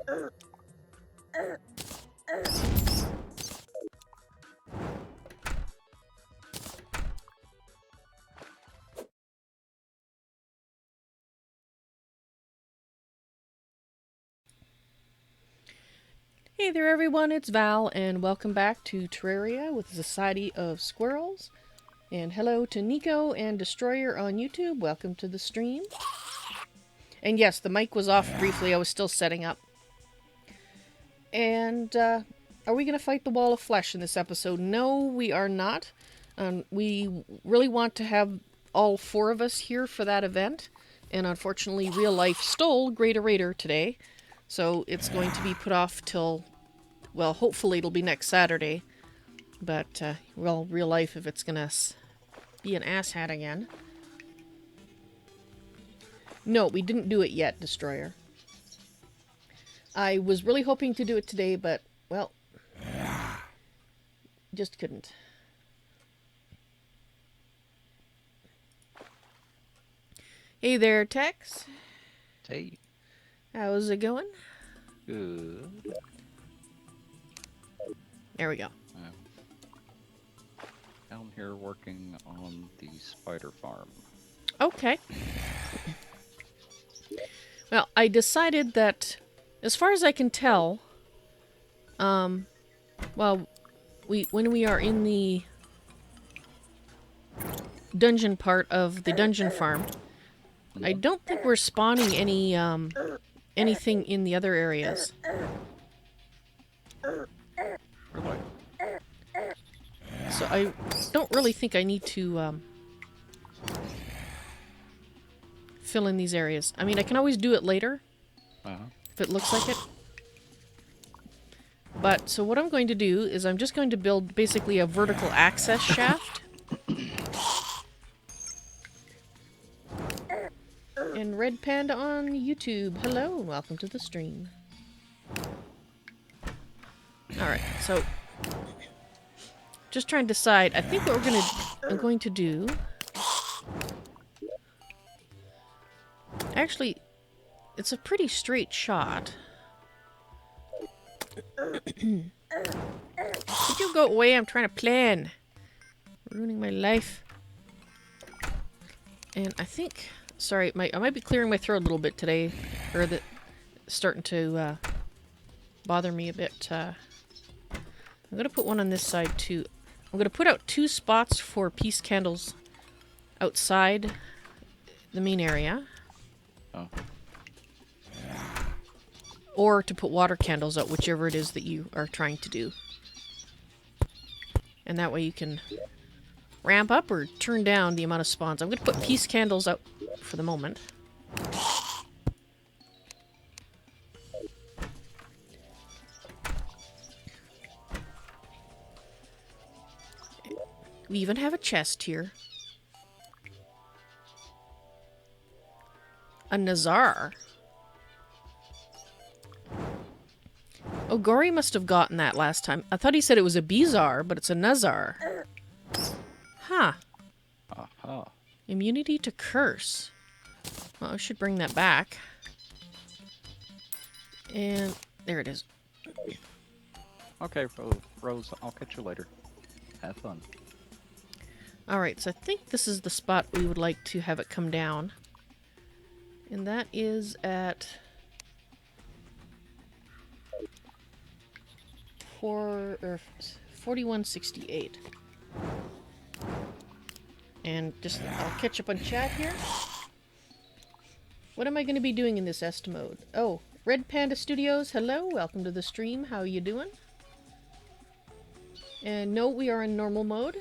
Hey there everyone, it's Val, and welcome back to Terraria with the Society of Squirrels. And hello to Nico and Destroyer on YouTube, welcome to the stream. And yes, the mic was off briefly, I was still setting up. And, are we going to fight the Wall of Flesh in this episode? No, we are not. We really want to have all four of us here for that event. And unfortunately, real life stole Greater Raider today. So it's going to be put off till, well, hopefully it'll be next Saturday. But, well, real life, if it's gonna be an asshat again. No, we didn't do it yet, Destroyer. I was really hoping to do it today, but, well, just couldn't. Hey there, Tex. Hey. How's it going? Good. There we go. Down here working on the spider farm. Okay. Well, I decided that, as far as I can tell, well, when we are in the dungeon part of the dungeon farm, I don't think we're spawning any, anything in the other areas. Really? So I don't really think I need to, fill in these areas. I mean, I can always do it later, if it looks like it. But, so what I'm going to do is I'm just going to build basically a vertical access shaft. And Red Panda on YouTube. Hello, and welcome to the stream. Alright, so just trying to decide. I think what I'm going to do. Actually, it's a pretty straight shot. Could you go away? I'm trying to plan. Ruining my life. And I think, sorry, I might be clearing my throat a little bit today, or starting to bother me a bit. I'm gonna put one on this side too. I'm gonna put out 2 spots for peace candles outside the main area. Oh. Or to put water candles out, whichever it is that you are trying to do. And that way you can ramp up or turn down the amount of spawns. I'm going to put peace candles out for the moment. We even have a chest here. A Nazar. Oh, Gory must have gotten that last time. I thought he said it was a Bizarre, but it's a Nazar. Huh. Aha. Immunity to curse. Well, I should bring that back. And there it is. Okay, Rose, I'll catch you later. Have fun. Alright, so I think this is the spot we would like to have it come down. And that is at 4168. And just, I'll catch up on chat here. What am I going to be doing in this est mode? Oh, Red Panda Studios, hello, welcome to the stream. How are you doing? And no, we are in normal mode.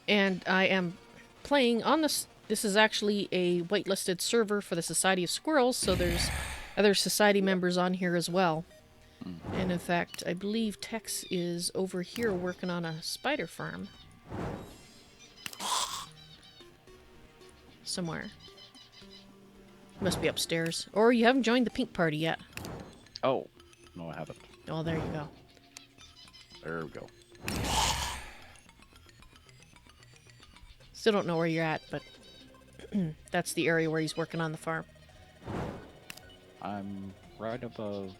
And I am playing on this. This is actually a whitelisted server for the Society of Squirrels, so there's other society members on here as well. And in fact, I believe Tex is over here working on a spider farm. Somewhere. Must be upstairs. Or you haven't joined the pink party yet. Oh, no I haven't. Oh, there you go. There we go. Still don't know where you're at, but that's the area where he's working on the farm. I'm right above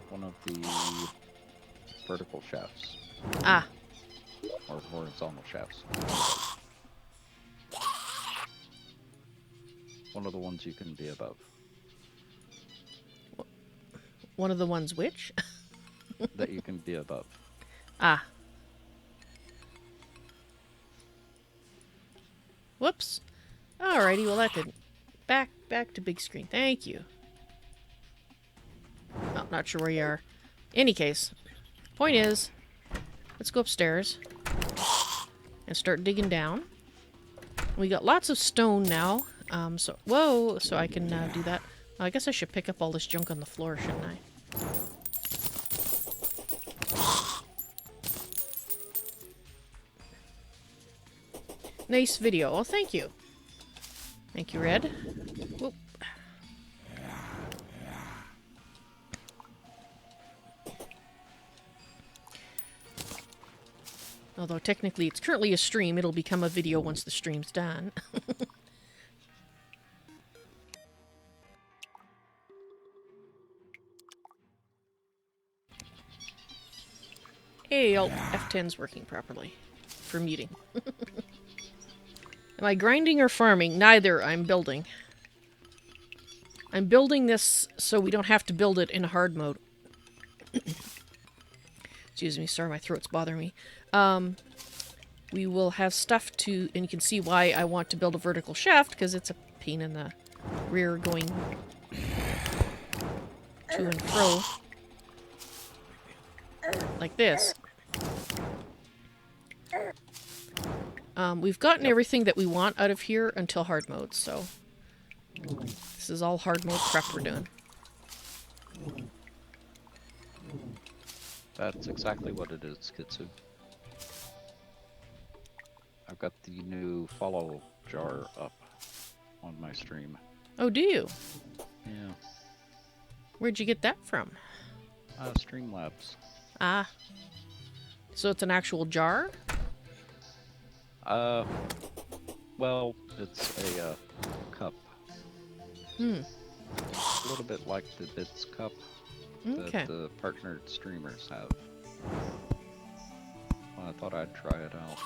one of the vertical shafts. Ah. Or horizontal shafts. One of the ones you can be above. One of the ones which? That you can be above. Ah. Whoops. Alrighty, well that didn't. Back to big screen. Thank you. Oh, not sure where you are. Any case, point is, let's go upstairs and start digging down. We got lots of stone now. So I can do that. I guess I should pick up all this junk on the floor, shouldn't I? Nice video. Oh, thank you. Thank you, Red. Whoop. Although technically it's currently a stream, it'll become a video once the stream's done. Hey, Alt F10's working properly for muting. Am I grinding or farming? Neither. I'm building. I'm building this so we don't have to build it in hard mode. Excuse me, sorry, my throat's bothering me. We will have stuff to, and you can see why I want to build a vertical shaft, because it's a pain in the rear going to and fro. Like this. We've gotten everything that we want out of here until hard mode, so this is all hard mode prep we're doing. That's exactly what it is, Kitsu. I've got the new follow jar up on my stream. Oh, do you? Yeah. Where'd you get that from? Streamlabs. Ah. So it's an actual jar? Well, it's a cup. Hmm. A little bit like the Bits cup that the partnered streamers have. Well, I thought I'd try it out.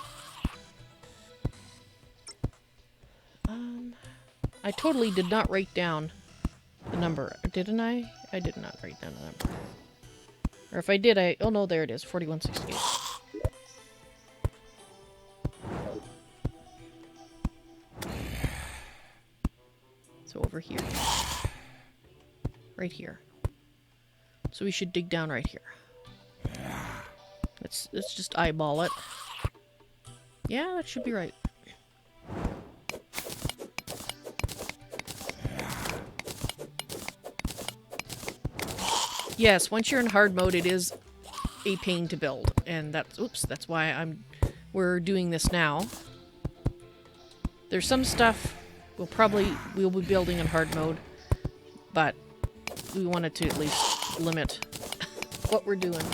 I totally did not write down the number, didn't I? I did not write down the number. Or if I did, oh no, there it is, 4168. So over here. Right here. So we should dig down right here. Let's just eyeball it. Yeah, that should be right. Yes, once you're in hard mode, it is a pain to build, and that's why we're doing this now. There's some stuff we'll be building in hard mode, but we wanted to at least limit what we're doing.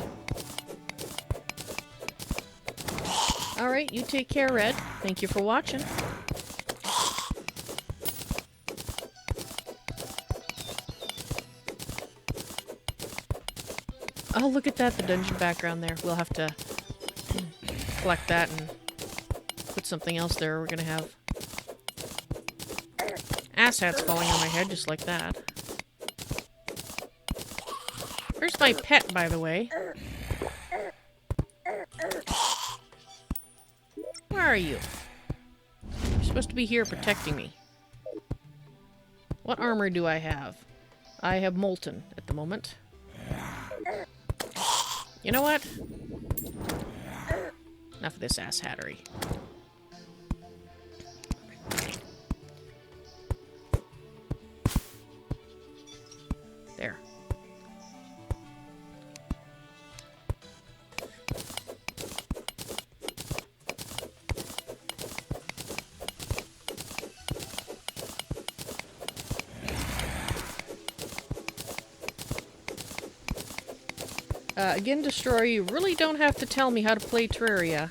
Alright, you take care, Red. Thank you for watching. Oh, look at that, the dungeon background there. We'll have to collect that and put something else there. We're gonna have asshats falling on my head just like that. Where's my pet, by the way? Where are you? You're supposed to be here protecting me. What armor do I have? I have Molten at the moment. You know what? Enough of this asshattery. There. Again, Destroyer, you really don't have to tell me how to play Terraria.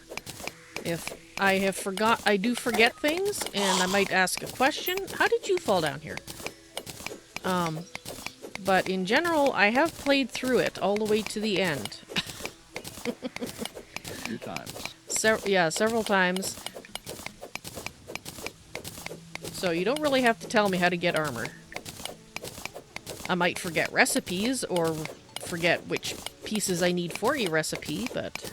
If I do forget things, and I might ask a question. How did you fall down here? But in general, I have played through it all the way to the end. A few times. Yeah, several times. So you don't really have to tell me how to get armor. I might forget recipes, or forget which pieces I need for a recipe, but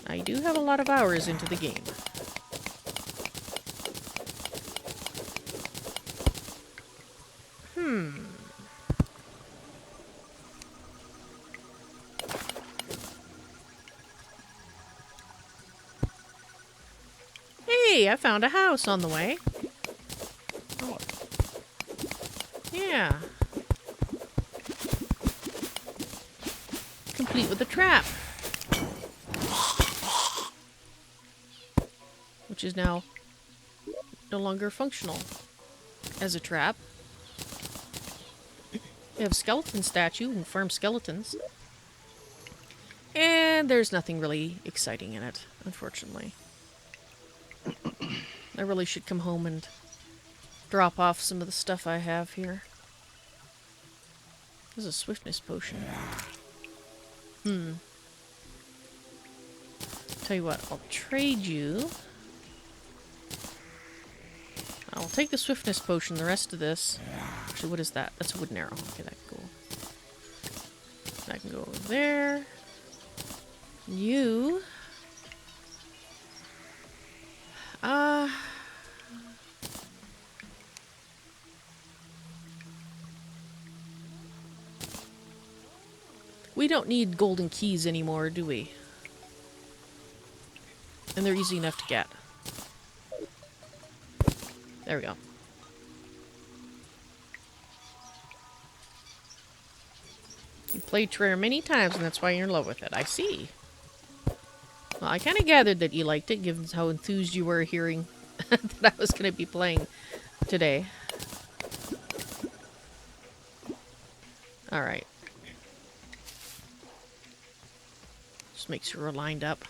I do have a lot of hours into the game. Hey, I found a house on the way. Oh. Yeah. Complete with a trap. Which is now no longer functional as a trap. We have a skeleton statue and farm skeletons. And there's nothing really exciting in it, unfortunately. I really should come home and drop off some of the stuff I have here. This is a swiftness potion. Tell you what, I'll trade you. I'll take the swiftness potion, the rest of this. Actually, what is that? That's a wooden arrow. Okay, that can go. That can go over there. You. We don't need golden keys anymore, do we? And they're easy enough to get. There we go. You played Terraria many times, and that's why you're in love with it. I see. Well, I kind of gathered that you liked it, given how enthused you were hearing that I was going to be playing today. Alright. Just make sure we're lined up.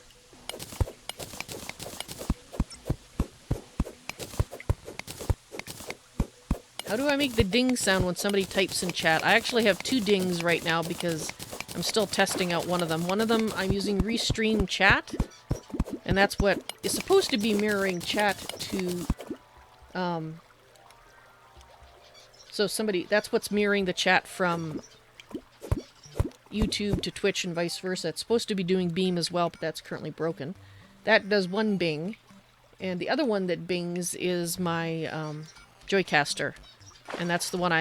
How do I make the ding sound when somebody types in chat? I actually have 2 dings right now because I'm still testing out one of them. One of them I'm using Restream Chat, and that's what is supposed to be mirroring chat to, so that's what's mirroring the chat from YouTube to Twitch and vice versa. It's supposed to be doing Beam as well, but that's currently broken. That does one bing, and the other one that bings is my Joycaster, and that's the one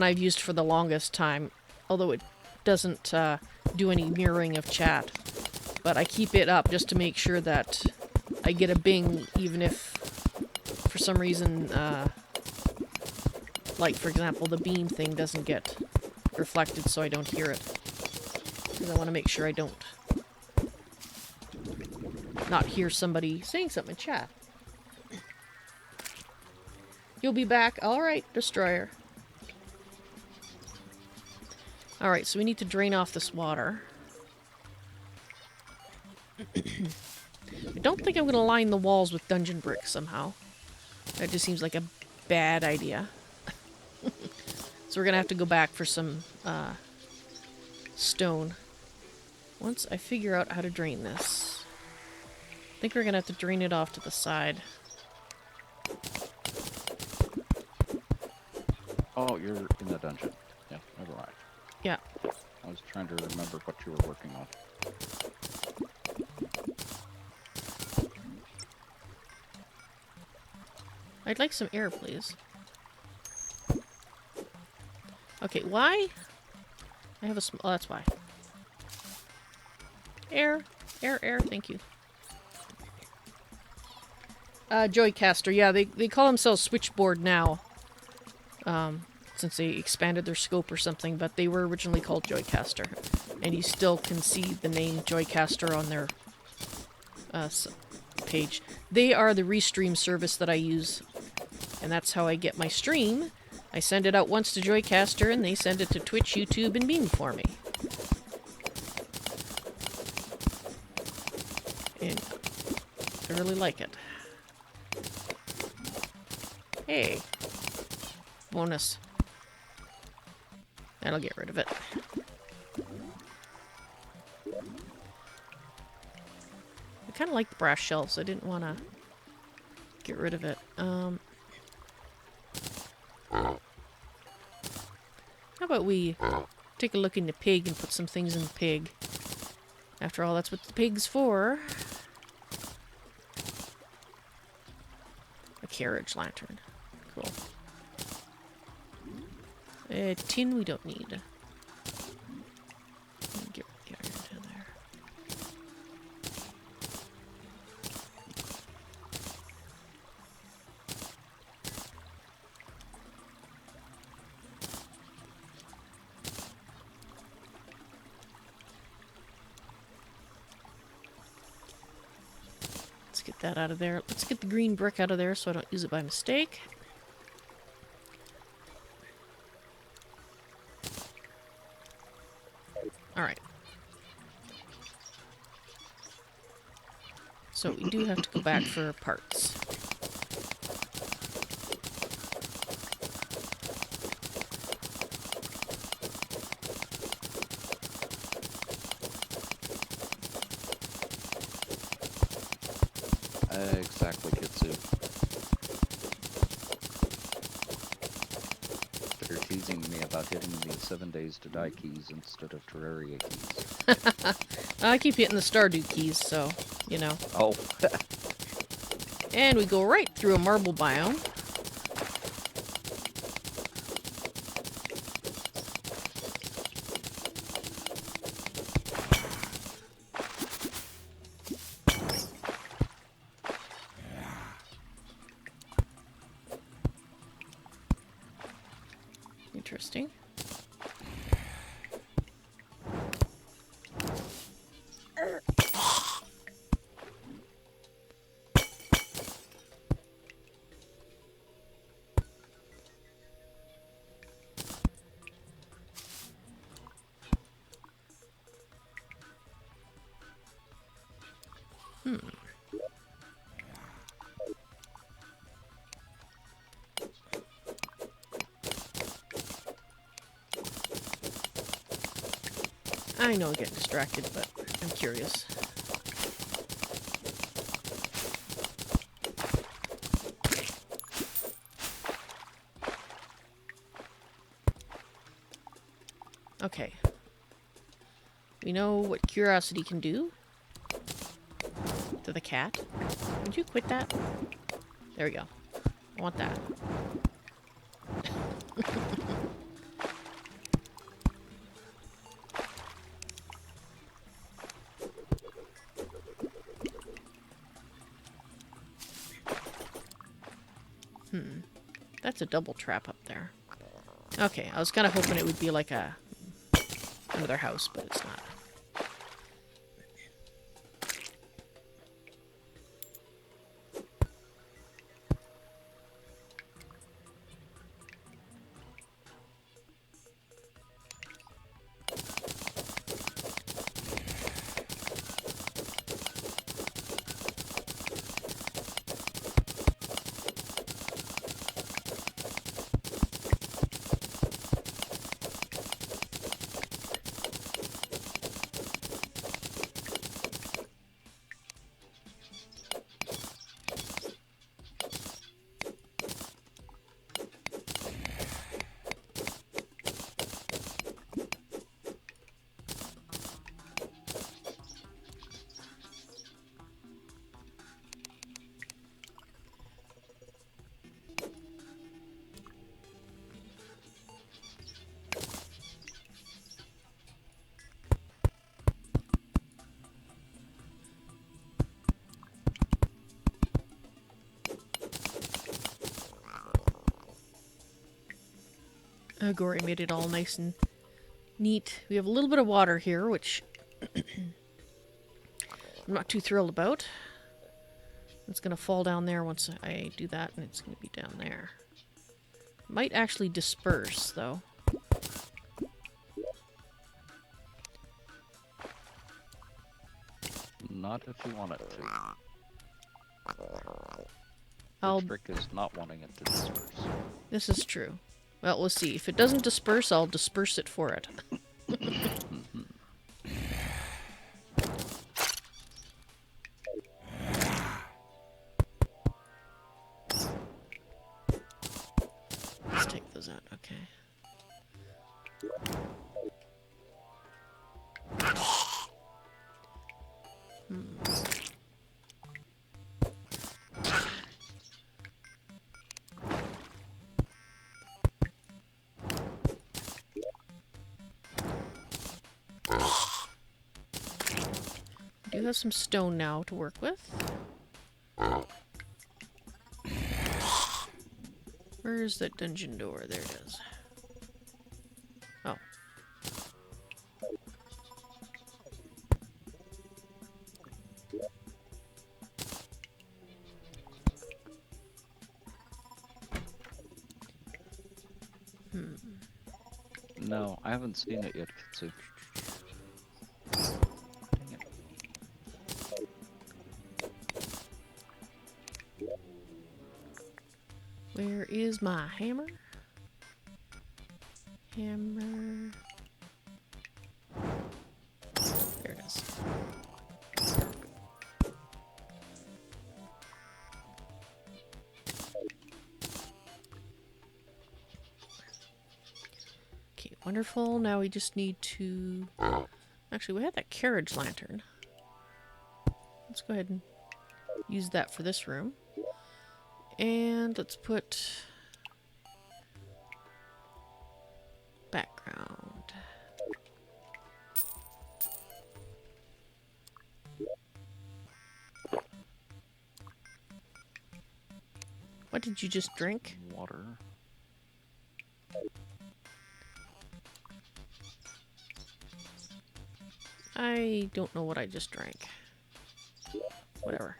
I've used for the longest time, although it doesn't do any mirroring of chat. But I keep it up just to make sure that I get a bing, even if for some reason, like for example, the Beam thing doesn't get reflected, so I don't hear it. Because I want to make sure I don't not hear somebody saying something in chat. You'll be back. Alright, Destroyer. Alright, so we need to drain off this water. I don't think I'm going to line the walls with dungeon bricks somehow. That just seems like a bad idea. So we're going to have to go back for some stone. Once I figure out how to drain this. I think we're going to have to drain it off to the side. Oh, you're in the dungeon. Yeah, never mind. Yeah. I was trying to remember what you were working on. I'd like some air, please. Okay, why? I have a small... Oh, that's why. Air. Air, air, thank you. Joycaster, yeah, they call themselves Switchboard now. Since they expanded their scope or something, but they were originally called Joycaster. And you still can see the name Joycaster on their page. They are the Restream service that I use, and that's how I get my stream. I send it out once to Joycaster, and they send it to Twitch, YouTube, and Beam for me. And I really like it. Hey. Bonus. That'll get rid of it. I kind of like the brass shelves. So I didn't want to get rid of it. How about we take a look in the pig and put some things in the pig? After all, that's what the pig's for. A carriage lantern. Cool. Tin we don't need. Get the iron down there. Let's get that out of there. Let's get the green brick out of there so I don't use it by mistake. Alright. So we do have to go back for parts. Exactly, Kitsu. They're teasing me about hitting the 7 days to die keys instead of Terraria keys. I keep hitting the Stardew keys, so, you know. Oh. And we go right through a marble biome. Interesting. I know I get distracted, but I'm curious. Okay. We know what curiosity can do to the cat. Would you quit that? There we go. I want that. That's a double trap up there. Okay, I was kind of hoping it would be like another house, but it's not. Gory made it all nice and neat. We have a little bit of water here, which I'm not too thrilled about. It's going to fall down there once I do that, and it's going to be down there. Might actually disperse, though. Not if you want it to. I'll... The trick is not wanting it to disperse. This is true. Well, we'll see. If it doesn't disperse, I'll disperse it for it. Let's take those out. Okay. I do have some stone now to work with. Where's that dungeon door? There it is. Oh. No, I haven't seen it yet, Kitsu. Where is my hammer? Hammer. There it is. Okay, wonderful. Now we just need to... Actually, we had that carriage lantern. Let's go ahead and use that for this room. And let's put background. What did you just drink? Water. I don't know what I just drank. Whatever.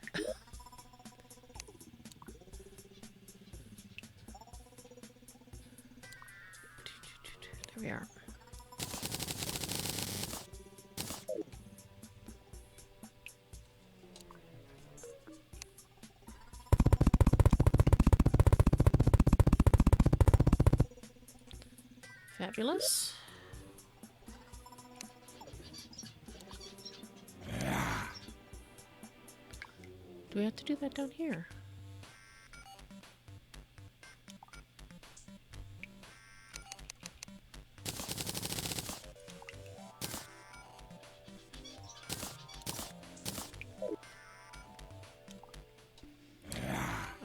There we are. Fabulous. Do we have to do that down here?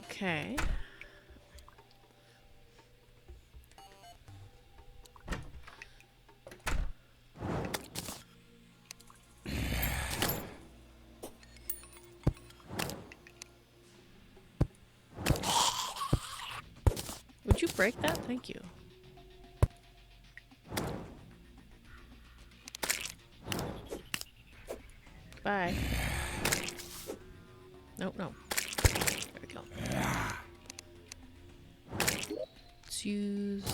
Okay. Would you break that? Thank you. Bye. Nope, no. There we go. Let's use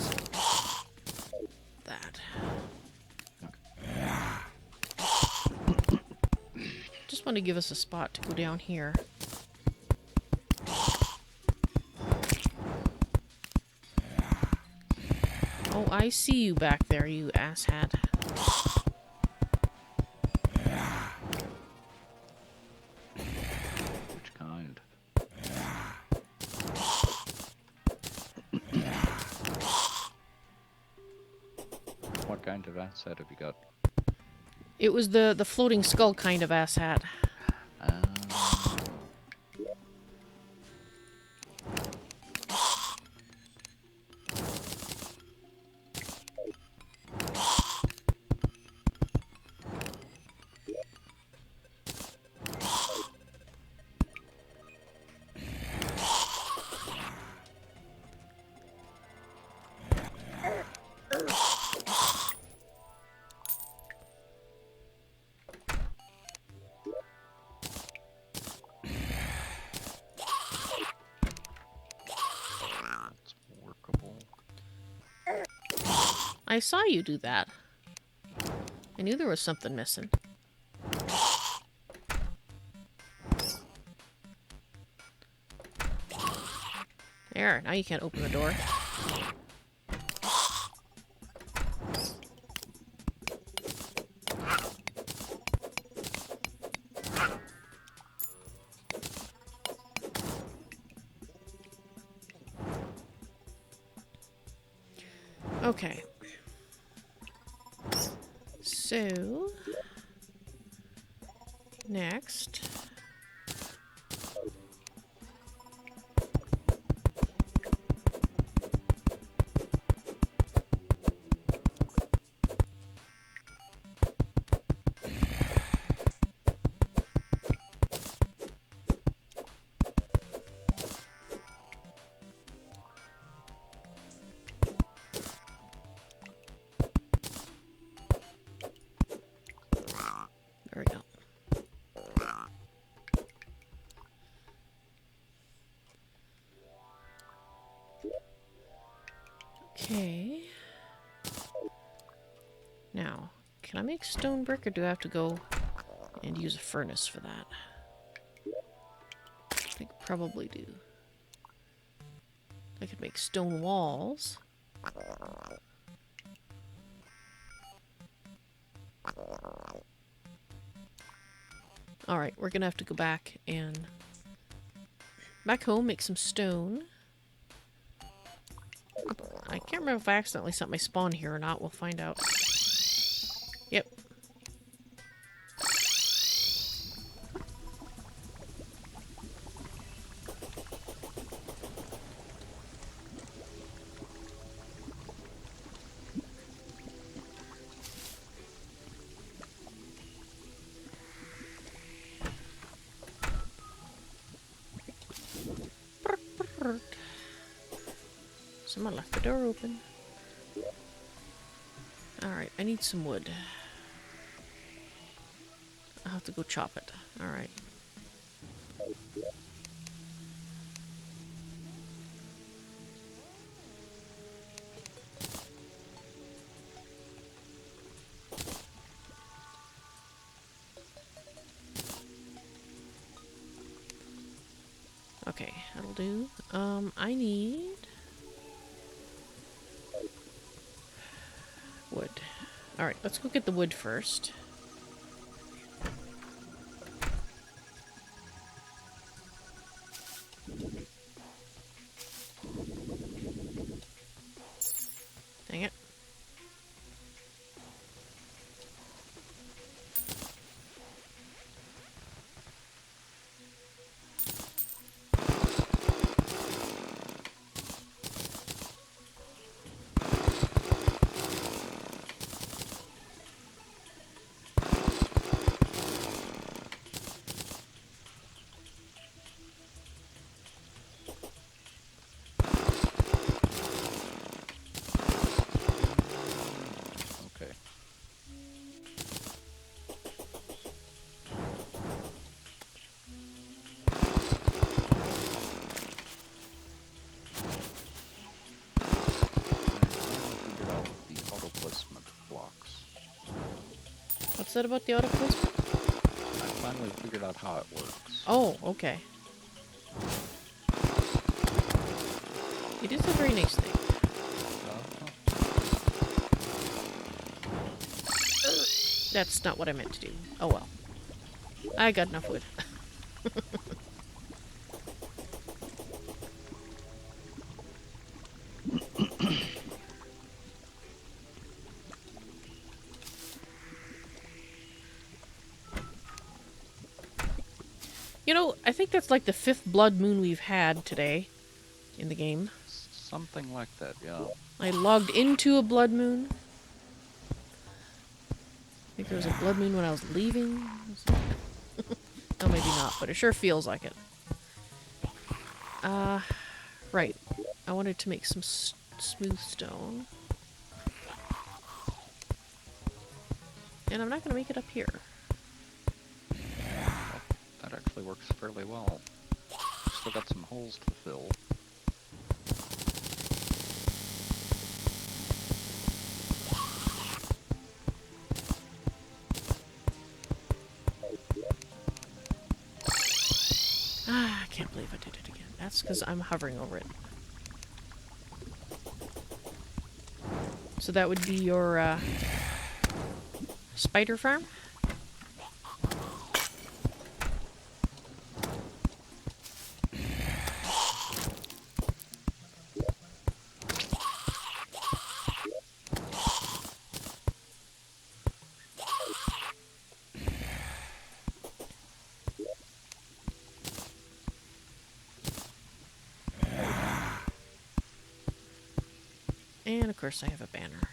that. Just want to give us a spot to go down here. Oh, I see you back there, you asshat. Which kind? What kind of asset have you got? It was the floating skull kind of asshat. I saw you do that. I knew there was something missing. There, now you can't open the door. Okay. So, next. There we go. Okay. Now, can I make stone brick or do I have to go and use a furnace for that? I think probably do. I could make stone walls. Alright, we're gonna have to go back home, make some stone. I can't remember if I accidentally set my spawn here or not. We'll find out. Yep. Someone left the door open. Alright, I need some wood. I'll have to go chop it. Alright. Okay, that'll do. I need wood. Alright, let's go get the wood first. Dang it. Okay. Figured out the auto placement blocks. What's that about the auto placement? I finally figured out how it works. Oh, okay. It is a very nice thing. That's not what I meant to do. Oh well. I got enough wood. You know, I think that's like the 5th blood moon we've had today in the game. Something like that, yeah. I logged into a blood moon. I think there was a blood moon when I was leaving. Oh, maybe not, but it sure feels like it. Right. I wanted to make some smooth stone. And I'm not going to make it up here. That actually works fairly well. Still got some holes to fill. if I did it again. That's because I'm hovering over it. So that would be your spider farm? And of course I have a banner.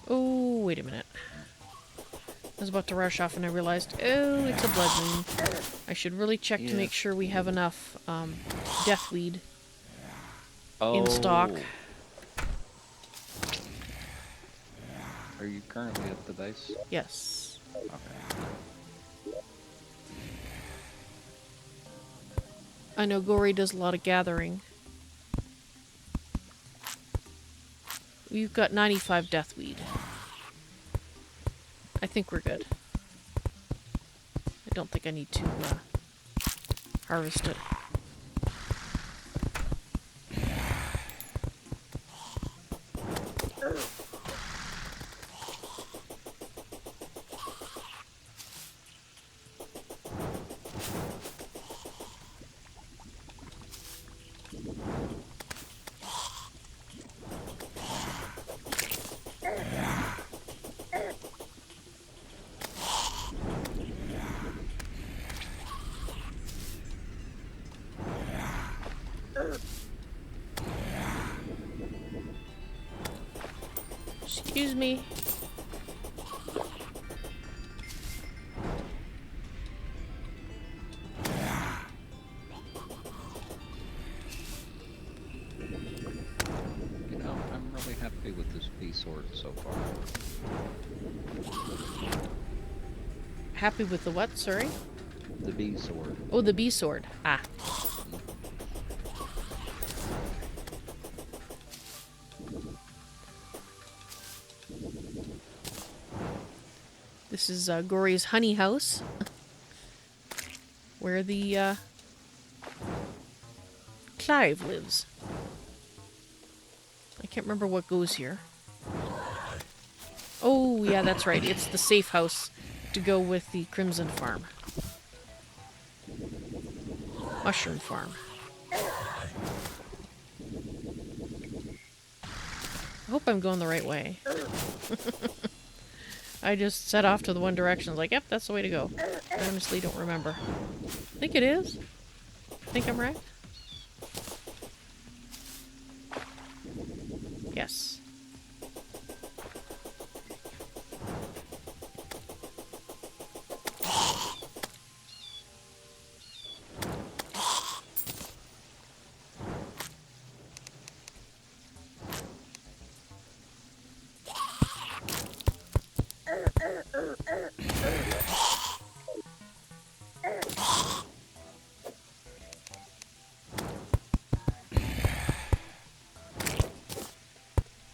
Oh, wait a minute. I was about to rush off and I realized, oh, it's a blood moon. I should really check to make sure we have enough deathweed in stock. Are you currently at the base? Yes. Okay. I know Gory does a lot of gathering. We've got 95 deathweed. I think we're good. I don't think I need to harvest it. Excuse me. You know, I'm really happy with this bee sword so far. Happy with the what, sorry? The bee sword. Oh, the bee sword. Ah. This is Gory's honey house. Where the Clive lives. I can't remember what goes here. Oh, yeah, that's right. It's the safe house to go with the Crimson Farm. Mushroom Farm. I hope I'm going the right way. I just set off to the one direction. I was like, yep, that's the way to go. I honestly don't remember. I think it is. I think I'm right. Yes.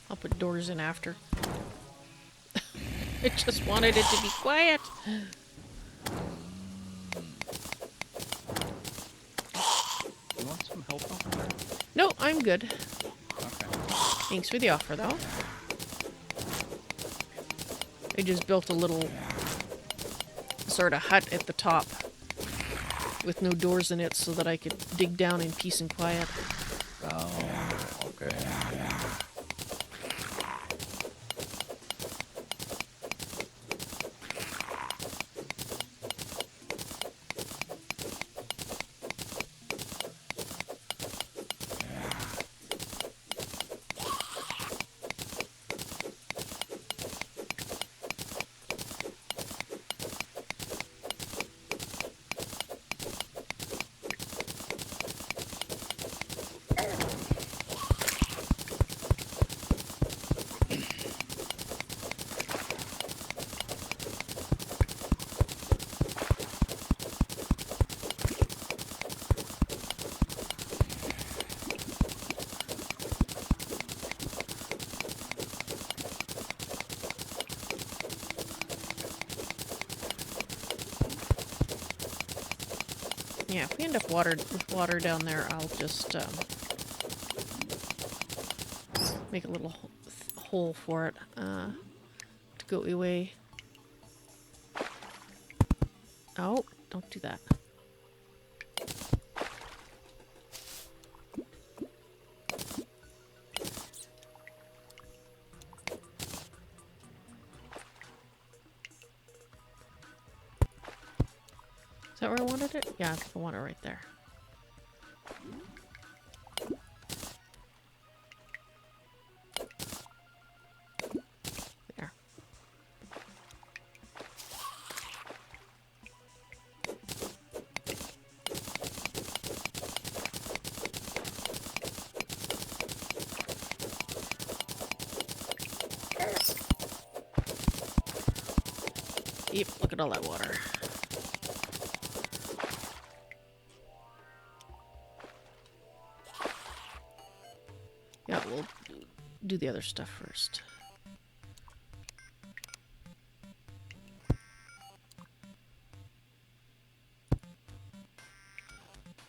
I'll put doors in after. I just wanted it to be quiet. You want some help over there? No, I'm good. Okay. Thanks for the offer, though. I just built a little sort of hut at the top with no doors in it so that I could dig down in peace and quiet. Oh, okay. Yeah, if we end up with water down there, I'll just make a little hole for it to go away. Oh, don't do that. Is that where I wanted it? Yeah, I think I want it right there. There. Yep, look at all that water. Yeah, we'll do the other stuff first.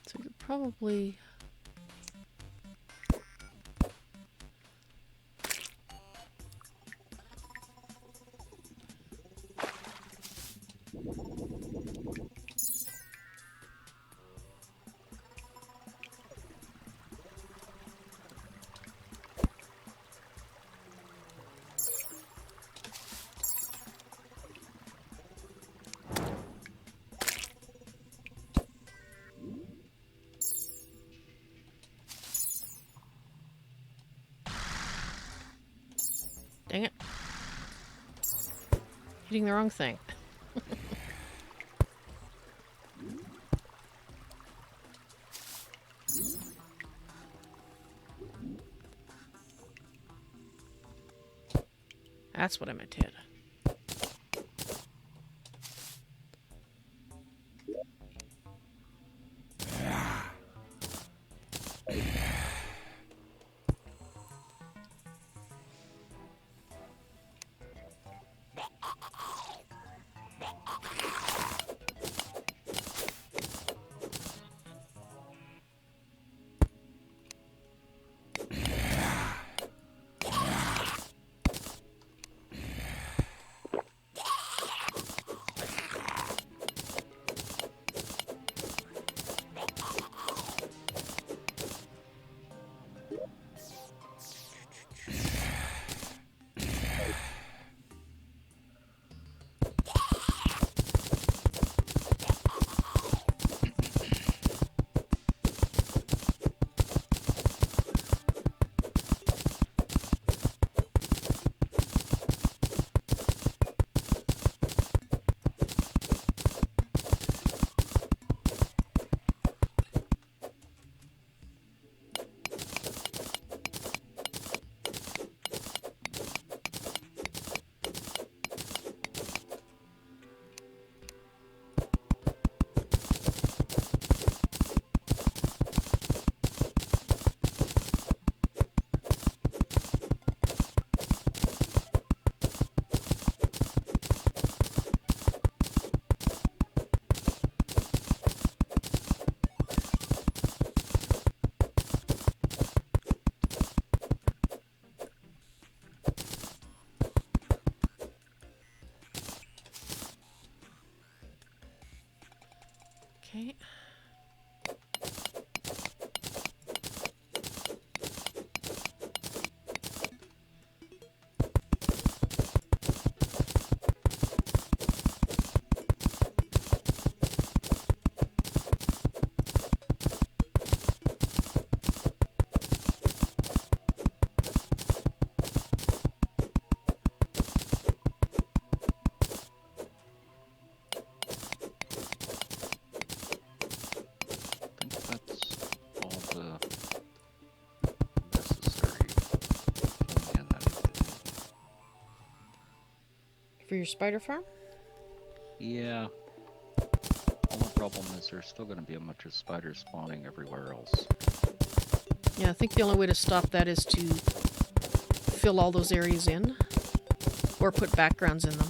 So we could probably... Dang it. Hitting the wrong thing. That's what I meant to hit. Okay. For your spider farm? Yeah. The only problem is there's still going to be a bunch of spiders spawning everywhere else. Yeah, I think the only way to stop that is to fill all those areas in. Or put backgrounds in them.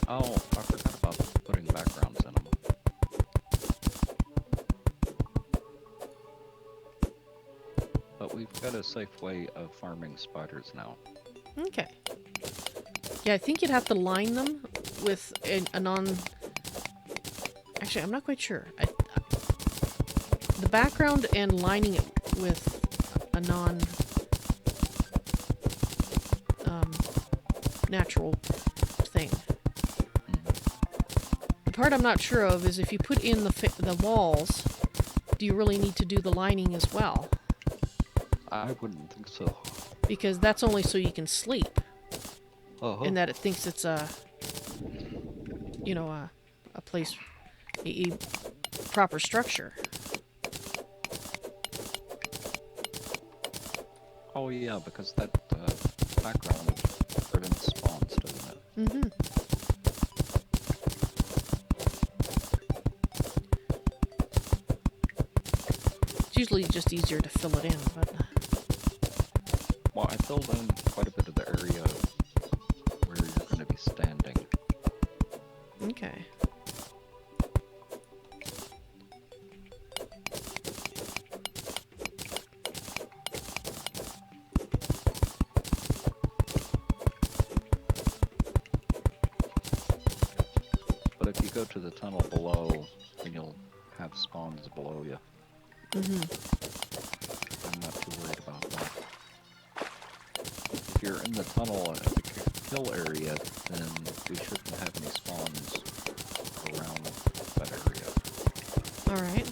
Oh, I forgot about putting backgrounds in them. got a safe way of farming spiders now. Okay. Yeah, I think you'd have to line them with a non... Actually, I'm not quite sure. The background and lining it with a non... natural thing. The part I'm not sure of is if you put in the walls, do you really need to do the lining as well? I wouldn't think so. Because that's only so you can sleep. Uh-huh. And that it thinks it's a place, a proper structure. Oh yeah, because that background prevents spawns, doesn't it? Mm-hmm. It's usually just easier to fill it in, but... Well, I filled in quite a bit of the area where you're going to be standing. Okay. But if you go to the tunnel below, then you'll have spawns below you. Mm-hmm. I'm not too worried about that. If you're in the tunnel at the kill area, then we shouldn't have any spawns around that area. Alright.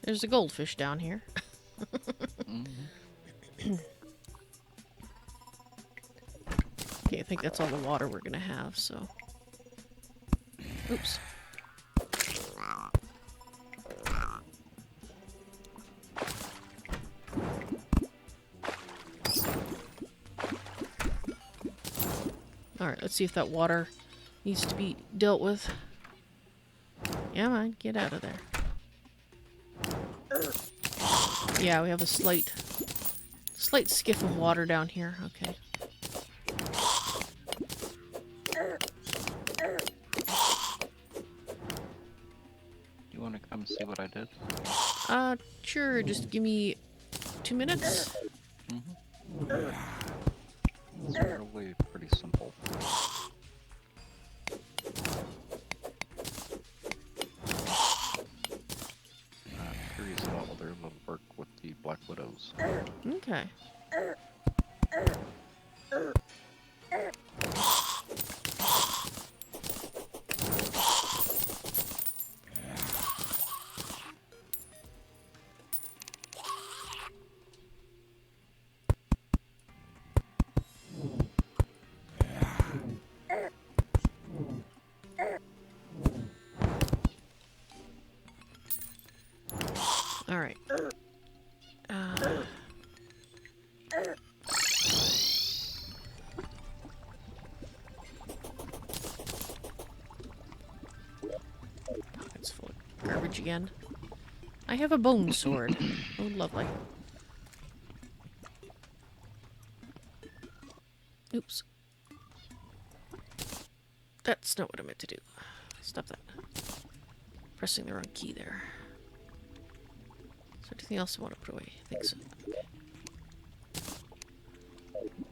There's a goldfish down here. Okay, I think that's all the water we're gonna have, so... Oops. Alright, let's see if that water needs to be dealt with. Yeah, man, get out of there. Yeah, we have a slight skiff of water down here. Okay. You want to come see what I did? Sure, just give me 2 minutes. It's really pretty simple. I'm curious about whether it'll work with the Black Widows. Okay. Alright. Pockets full of garbage again. I have a bone sword. Oh, lovely. Oops. That's not what I meant to do. Stop that. Pressing the wrong key there. Is there anything else I want to put away? I think so. Okay.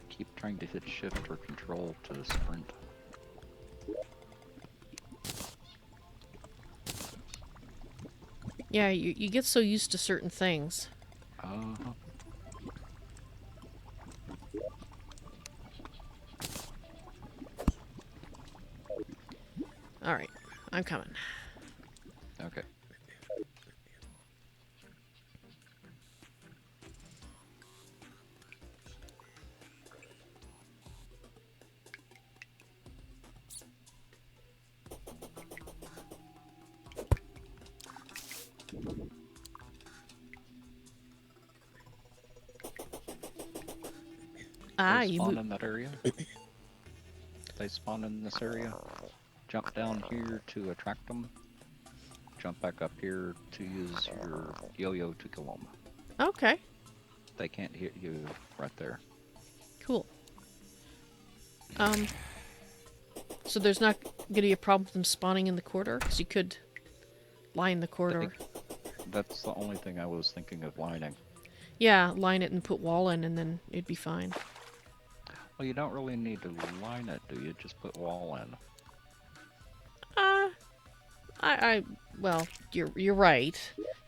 Keep trying to hit shift or control to sprint. Yeah, you get so used to certain things. Alright, I'm coming. Okay. Ah, They you spawn move. in that area. They spawn in this area. Jump down here to attract them. Jump back up here to use your yo-yo to kill them. Okay, They can't hit you right there. cool. So there's not gonna be a problem with them spawning in the corridor, because you could line the corridor. That's the only thing I was thinking of lining. Yeah, line it and put wall in, and then it'd be fine. Well, you don't really need to line it, do you? Just put wall in. Well, you're right.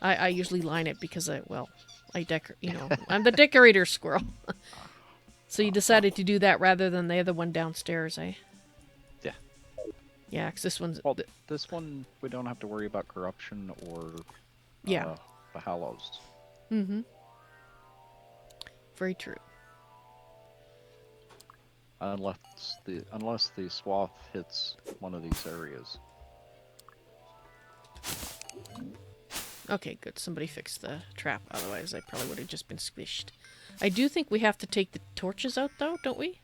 I usually line it because I I'm the decorator squirrel. So you decided to do that rather than the other one downstairs, eh? Yeah. Yeah, because this one's... Well, this one, we don't have to worry about corruption or yeah. the hallows. Mm-hmm. Very true. Unless the swath hits one of these areas. Okay, good. Somebody fixed the trap. Otherwise, I probably would have just been squished. I do think we have to take the torches out, though, don't we?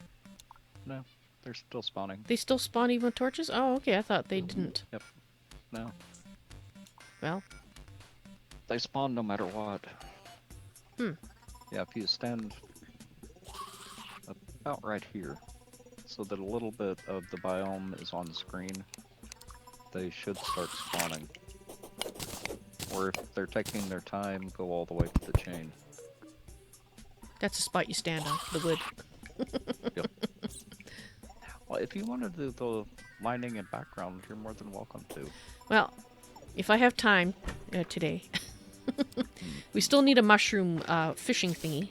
No, they're still spawning. They still spawn even with torches? Oh, okay. I thought they didn't. Yep. No. Well. They spawn no matter what. Hmm. Yeah, if you stand about right here, so that a little bit of the biome is on screen, they should start spawning. Or if they're taking their time, go all the way to the chain. That's the spot you stand on, the wood. Yep. Well, if you want to do the lining and background, you're more than welcome to. Well, if I have time today. We still need a mushroom fishing thingy.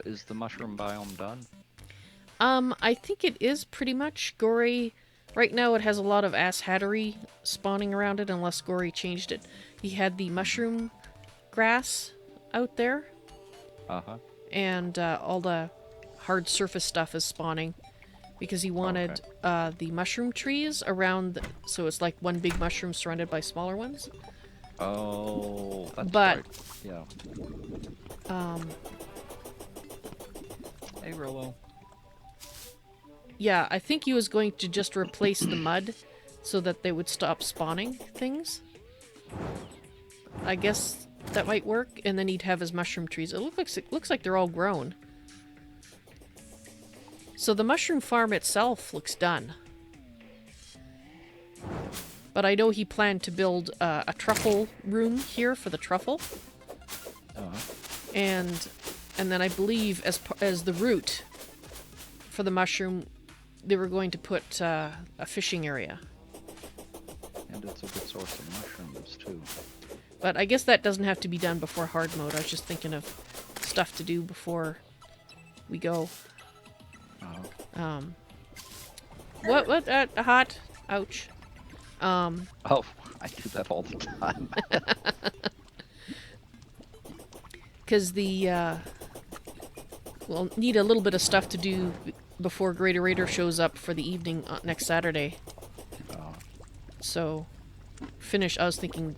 Is the mushroom biome done? I think it is pretty much. Gory, right now it has a lot of ass hattery spawning around it, unless Gory changed it. He had the mushroom grass out there. Uh-huh. And all the hard surface stuff is spawning. Because he wanted the mushroom trees around, so it's like one big mushroom surrounded by smaller ones. Oh, that's but, right. Yeah. Hey, Rolo. Yeah, I think he was going to just replace the mud so that they would stop spawning things. I guess that might work, and then he'd have his mushroom trees. It looks like they're all grown. So the mushroom farm itself looks done. But I know he planned to build a truffle room here for the truffle. And then I believe as the root for the mushroom, they were going to put a fishing area. And it's a good source of mushrooms, too. But I guess that doesn't have to be done before hard mode. I was just thinking of stuff to do before we go. What? Hot? Ouch. Oh, I do that all the time. Because we'll need a little bit of stuff to do before Greater Raider shows up for the evening next Saturday. So, I was thinking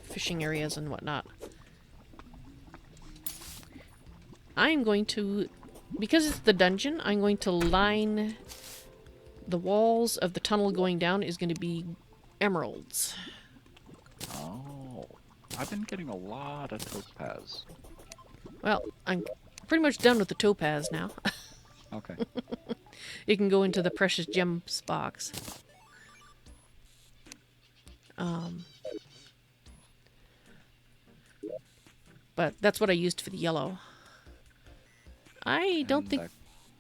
fishing areas and whatnot. I'm going to, because it's the dungeon, I'm going to line the walls of the tunnel going down is going to be emeralds. Oh, I've been getting a lot of topaz. Well, I'm pretty much done with the topaz now. Okay. It can go into the precious gems box. But that's what I used for the yellow. I don't think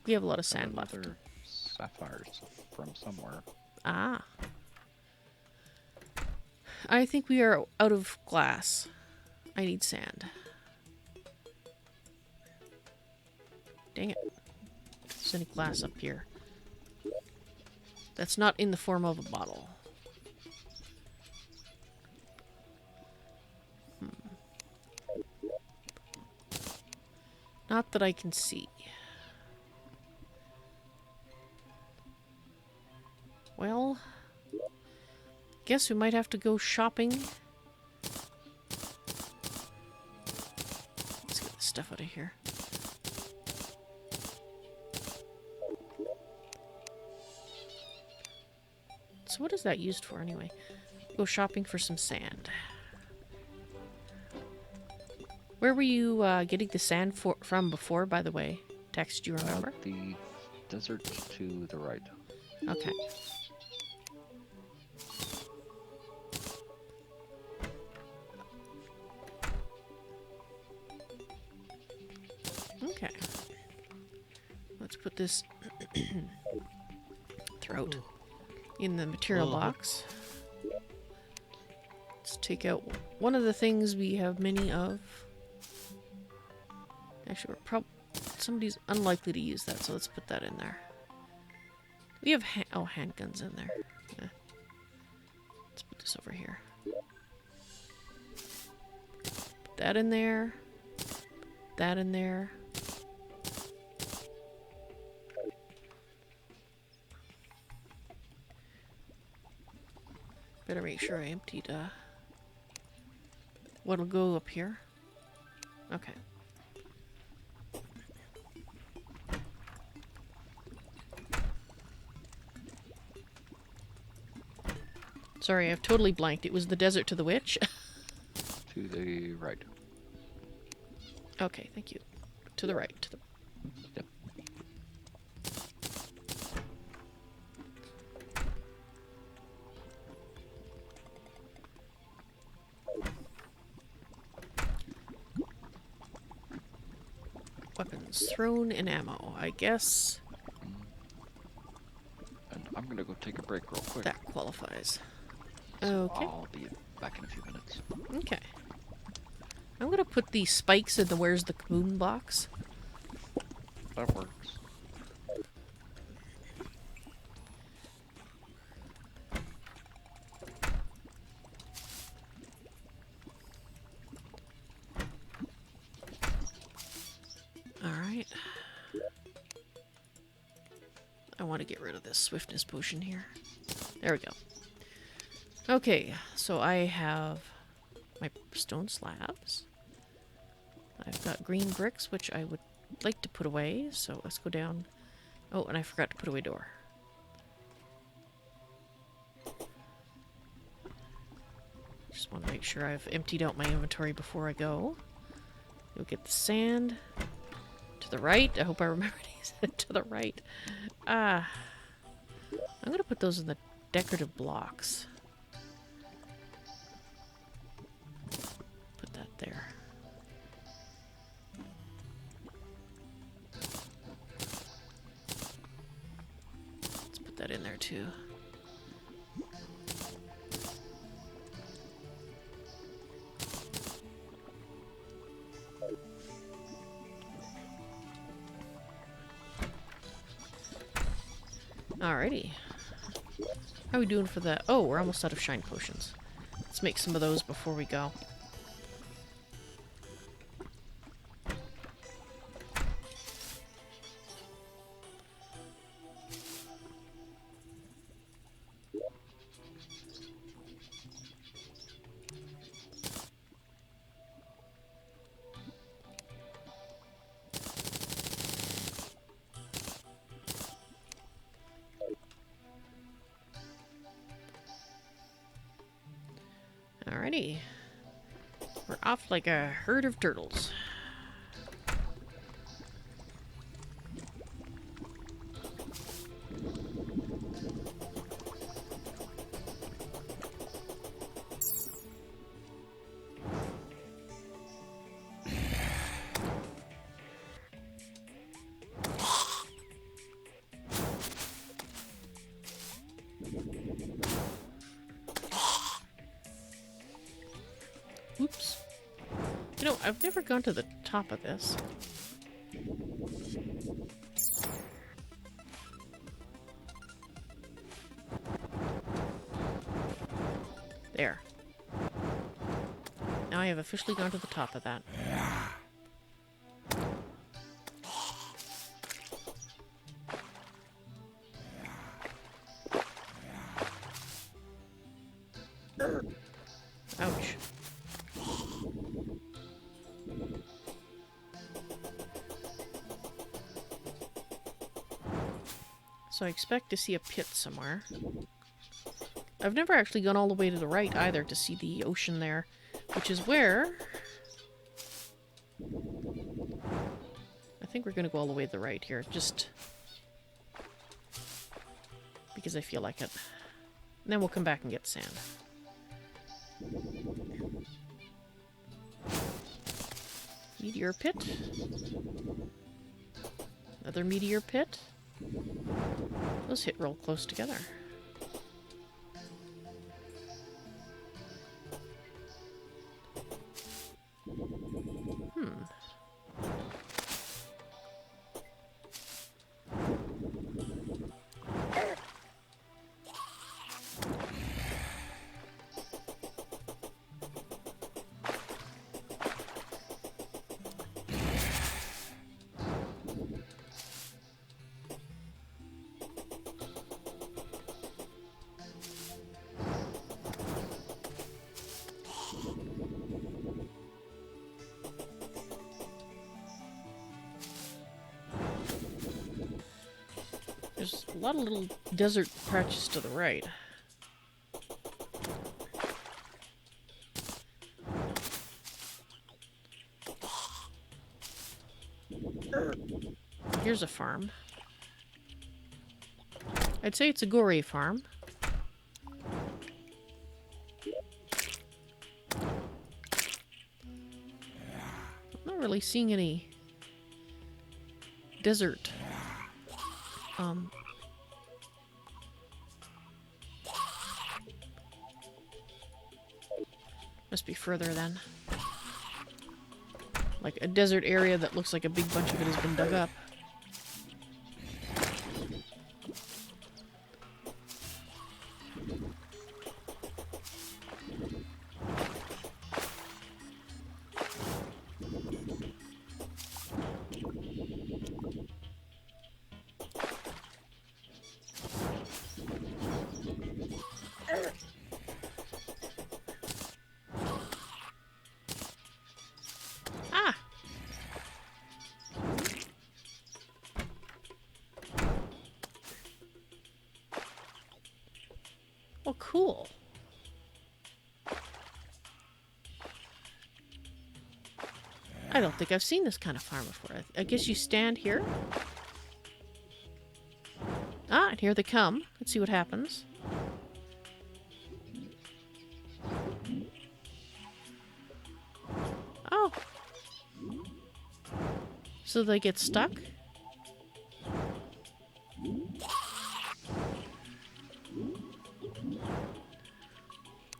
we have a lot of sand left. Sapphires from somewhere. Ah. I think we are out of glass. I need sand. Dang it. There's any glass up here. That's not in the form of a bottle. Not that I can see. Well, guess we might have to go shopping. Let's get this stuff out of here. So what is that used for anyway? Go shopping for some sand. Where were you getting the sand from before, by the way? Text, do you remember? The desert to the right. Okay. Okay. Let's put this throat in the material box. Let's take out one of the things we have many of. Actually, somebody's unlikely to use that, so let's put that in there. We have handguns in there. Yeah. Let's put this over here. Put that in there. That in there. Better make sure I emptied what'll go up here. Okay. Sorry, I've totally blanked. It was the desert to the witch. To the right. Okay, thank you. To the right. To the... Yep. Weapons thrown and ammo, I guess. And I'm gonna go take a break real quick. That qualifies. So Okay. I'll be back in a few minutes. Okay. I'm gonna put these spikes in the Where's the Kaboom box. That works. Alright. I want to get rid of this swiftness potion here. There we go. Okay, so I have my stone slabs. I've got green bricks, which I would like to put away, so let's go down. Oh, and I forgot to put away door. Just want to make sure I've emptied out my inventory before I go. You'll get the sand. To the right. I hope I remember to use it. To the right. I'm going to put those in the decorative blocks. Put that there. Let's put that in there too. Alrighty. How are we doing for the... Oh, we're almost out of shine potions. Let's make some of those before we go. Alrighty. We're off like a herd of turtles. Oops. You know, I've never gone to the top of this. There. Now I have officially gone to the top of that. Ouch. So I expect to see a pit somewhere. I've never actually gone all the way to the right either to see the ocean there, which is where... I think we're going to go all the way to the right here, just because I feel like it. And then we'll come back and get sand. Meteor pit. Another meteor pit. Those hit real close together. There's a lot of little desert patches to the right. Here's a farm. I'd say it's a gourmet farm. I'm not really seeing any desert. Must be further then. Like a desert area that looks like a big bunch of it has been dug up. Oh, cool. I don't think I've seen this kind of farm before. I guess you stand here. Ah, and here they come. Let's see what happens. Oh. So they get stuck?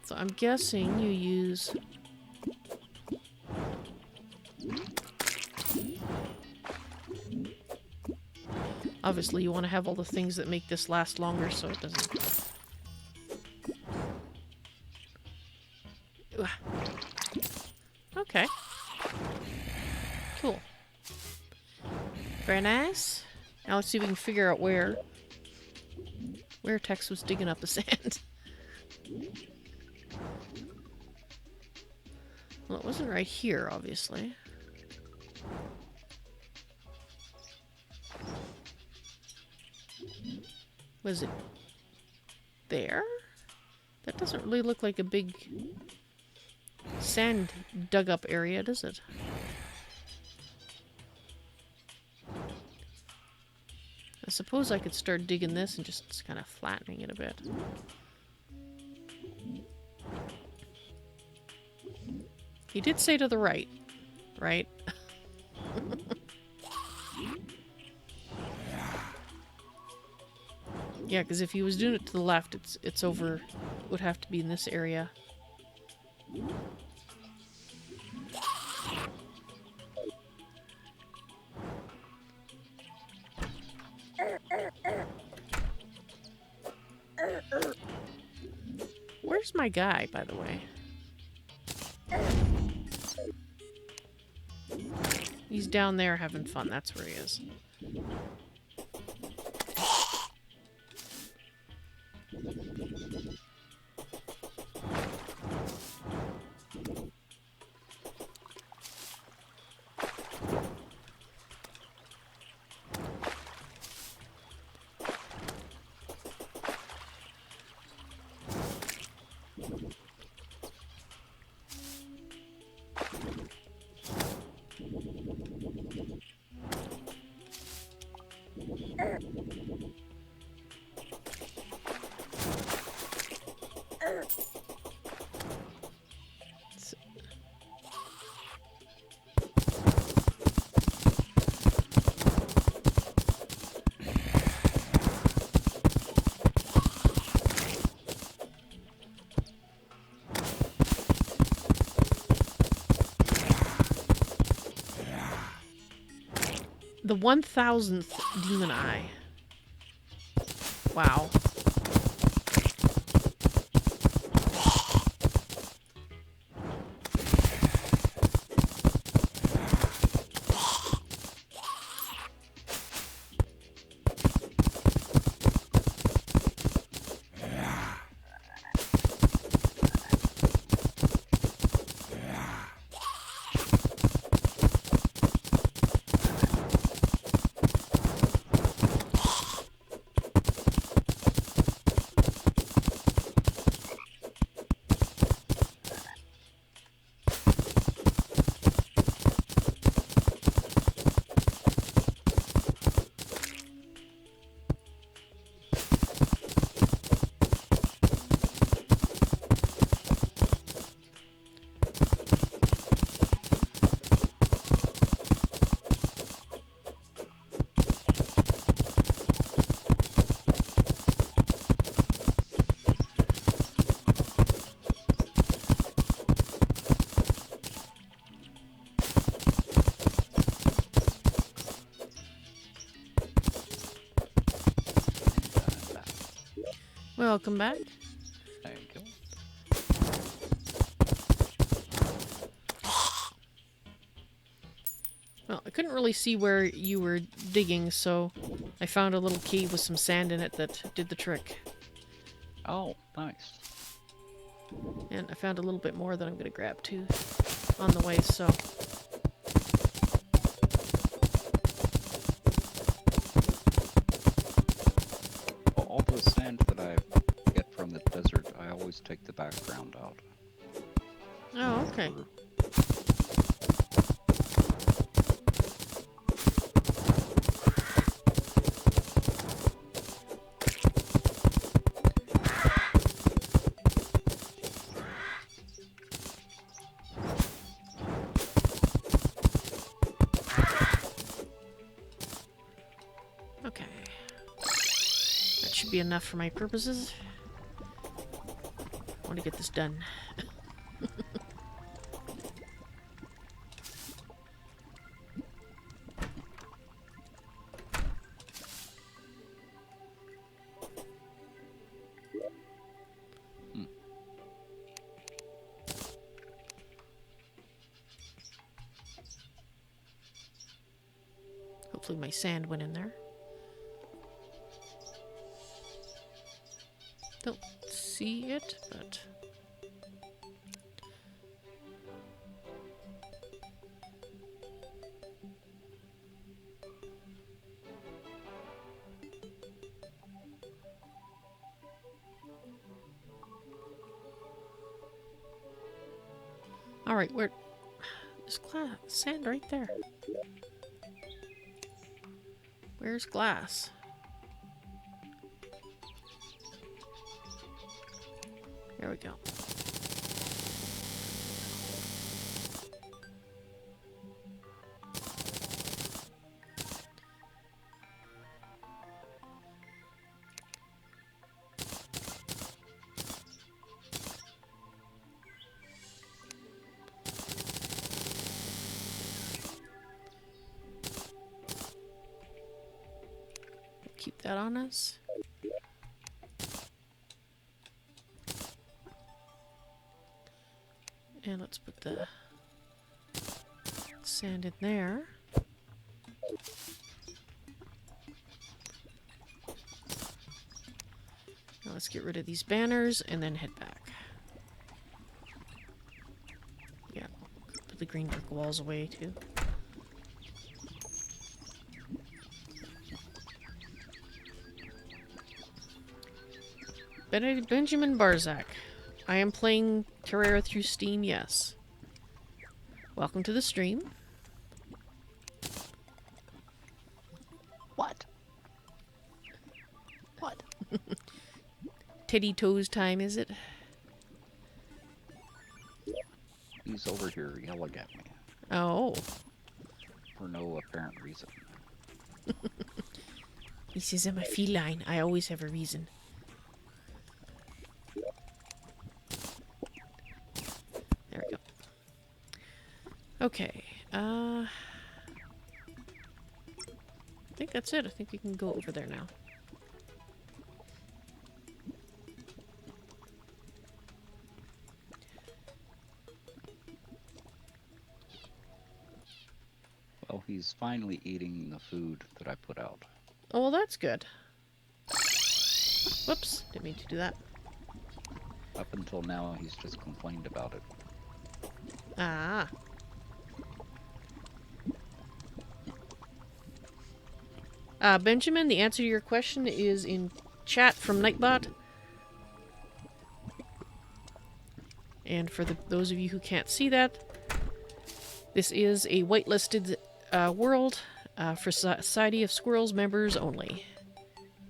So I'm guessing you use... Obviously you want to have all the things that make this last longer so it doesn't... Okay. Cool. Very nice. Now let's see if we can figure out where Tex was digging up the sand. Well, it wasn't right here, obviously. Was it there? That doesn't really look like a big sand dug up area, does it? I suppose I could start digging this and just kind of flattening it a bit. He did say to the right, right? Yeah, because if he was doing it to the left, it's over. It would have to be in this area. Where's my guy, by the way? He's down there having fun. That's where he is. The 1000th demon eye. Wow. Welcome back. Thank you. Well, I couldn't really see where you were digging, so I found a little cave with some sand in it that did the trick. Oh, nice. And I found a little bit more that I'm going to grab too on the way, so... All the sand that I get from the desert, I always take the background out. Oh, okay. Okay. That should be enough for my purposes. I want to get this done. Hopefully my sand went in there. Don't see it, but... Alright, where... There's sand right there. Where's glass? There we go. Keep that on us. And let's put the sand in there. Now let's get rid of these banners and then head back. Yeah, put the green brick walls away too. Benjamin Barzak. I am playing Terraria through Steam, yes. Welcome to the stream. What? What? Teddy Toes time, is it? He's over here yelling at me. Oh. For no apparent reason. He says I'm a feline. I always have a reason. There we go. I think that's it. I think we can go over there now. Well, he's finally eating the food that I put out. Oh, well, that's good. Whoops, didn't mean to do that. Up until now, he's just complained about it. Ah. Benjamin, the answer to your question is in chat from Nightbot. And for those of you who can't see that, this is a whitelisted world for Society of Squirrels members only.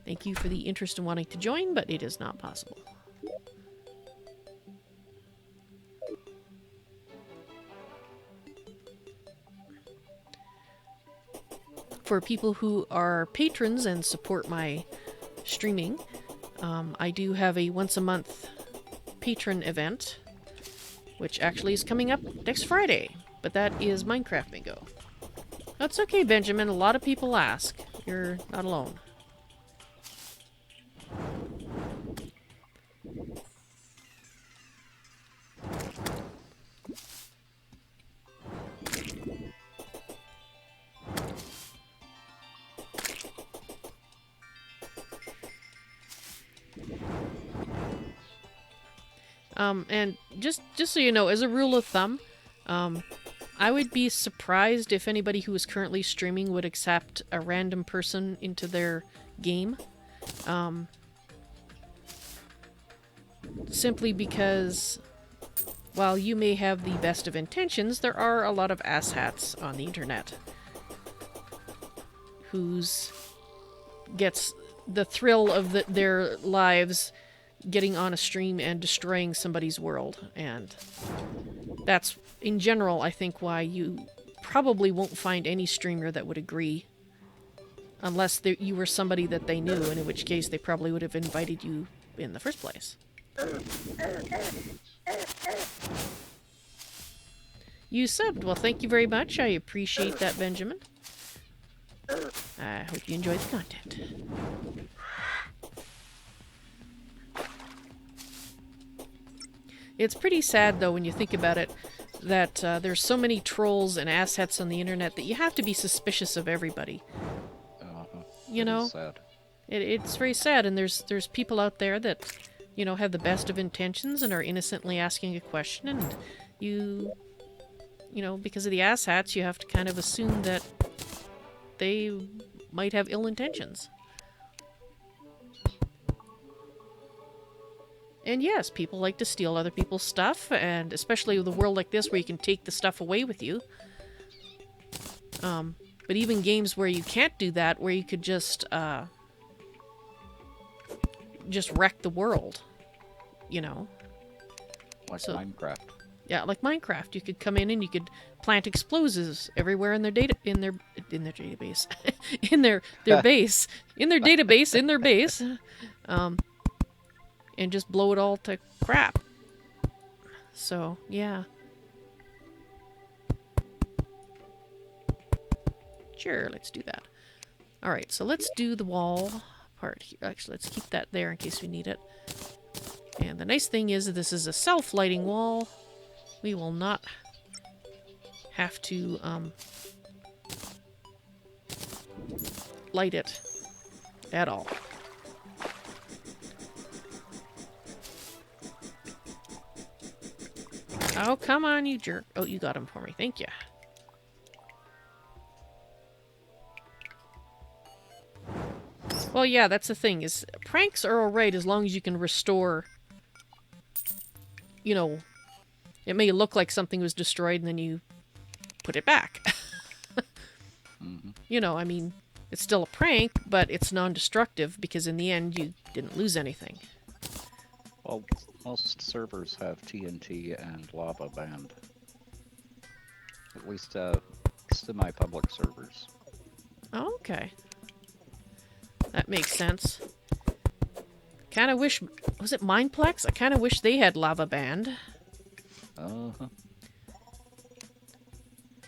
Thank you for the interest in wanting to join, but it is not possible. For people who are patrons and support my streaming, I do have a once a month patron event, which actually is coming up next Friday, but that is Minecraft Bingo. That's okay, Benjamin. A lot of people ask. You're not alone. And just so you know, as a rule of thumb, I would be surprised if anybody who is currently streaming would accept a random person into their game. Simply because, while you may have the best of intentions, there are a lot of asshats on the internet whose gets the thrill of their lives getting on a stream and destroying somebody's world. And that's, in general, I think why you probably won't find any streamer that would agree. Unless you were somebody that they knew, and in which case they probably would have invited you in the first place. You subbed. Well, thank you very much. I appreciate that, Benjamin. I hope you enjoyed the content. It's pretty sad, though, when you think about it, that there's so many trolls and asshats on the internet that you have to be suspicious of everybody. You know? Sad. It's very sad, and there's people out there that, you know, have the best of intentions and are innocently asking a question, and you know, because of the asshats, you have to kind of assume that they might have ill intentions. And yes, people like to steal other people's stuff, and especially with a world like this where you can take the stuff away with you. But even games where you can't do that, where you could just wreck the world, you know. Like Minecraft. Yeah, like Minecraft. You could come in and you could plant explosives everywhere in their database, in their base, in their base, and just blow it all to crap. So, yeah. Sure, let's do that. Alright, so let's do the wall part here. Actually, let's keep that there in case we need it. And the nice thing is that this is a self-lighting wall. We will not have to light it at all. Oh, come on, you jerk. Oh, you got him for me. Thank you. Well, yeah, that's the thing, is pranks are alright as long as you can restore, you know, it may look like something was destroyed and then you put it back. Mm-hmm. You know, I mean, it's still a prank, but it's non-destructive because in the end you didn't lose anything. Well, most servers have TNT and lava banned. At least semi-public servers. Oh, okay. That makes sense. Kind of wish... Was it Mineplex? I kind of wish they had lava banned. Uh-huh.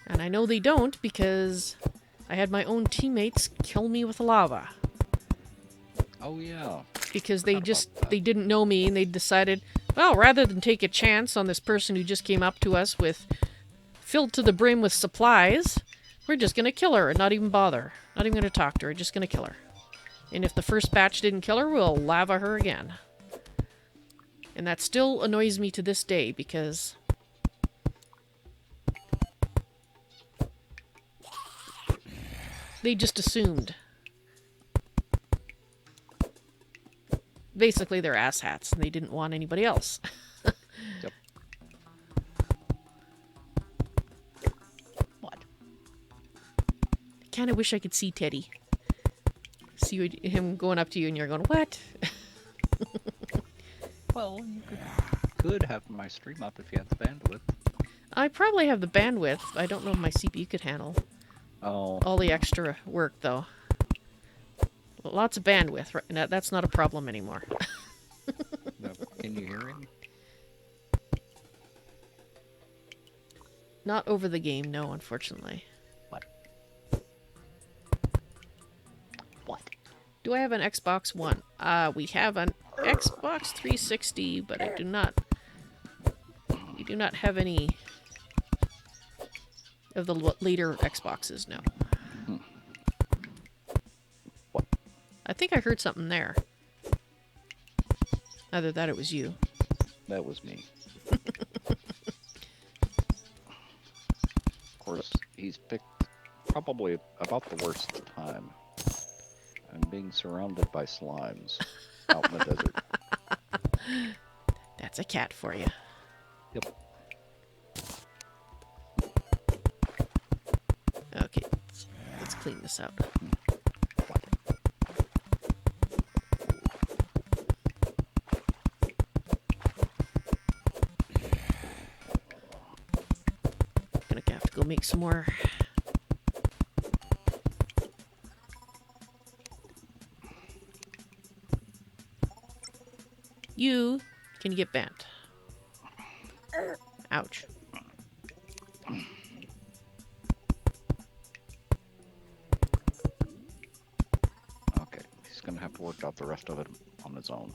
And I know they don't because I had my own teammates kill me with lava. Oh yeah. Because Forgot about that. they didn't know me and they decided, well, rather than take a chance on this person who just came up to us with filled to the brim with supplies, we're just gonna kill her and not even bother. Not even gonna talk to her, just gonna kill her. And if the first batch didn't kill her, we'll lava her again. And that still annoys me to this day because they just assumed. Basically, they're asshats and they didn't want anybody else. Yep. What? I kind of wish I could see Teddy. See him going up to you and you're going, what? Well, you could have my stream up if you had the bandwidth. I probably have the bandwidth. I don't know if my CPU could handle all the extra work, though. Lots of bandwidth. Right? That's not a problem anymore. No. Can you hear him? Not over the game, no, unfortunately. What? What? Do I have an Xbox One? We have an Xbox 360, but I do not... We do not have any of the later Xboxes, no. What? I think I heard something there. Either that or it was you. That was me. Of course, he's picked probably about the worst time. I'm being surrounded by slimes out in the desert. That's a cat for you. Yep. Okay, let's clean this up. Gonna have to go make some more. You can get bent. Ouch. Okay, he's gonna have to work out the rest of it on his own.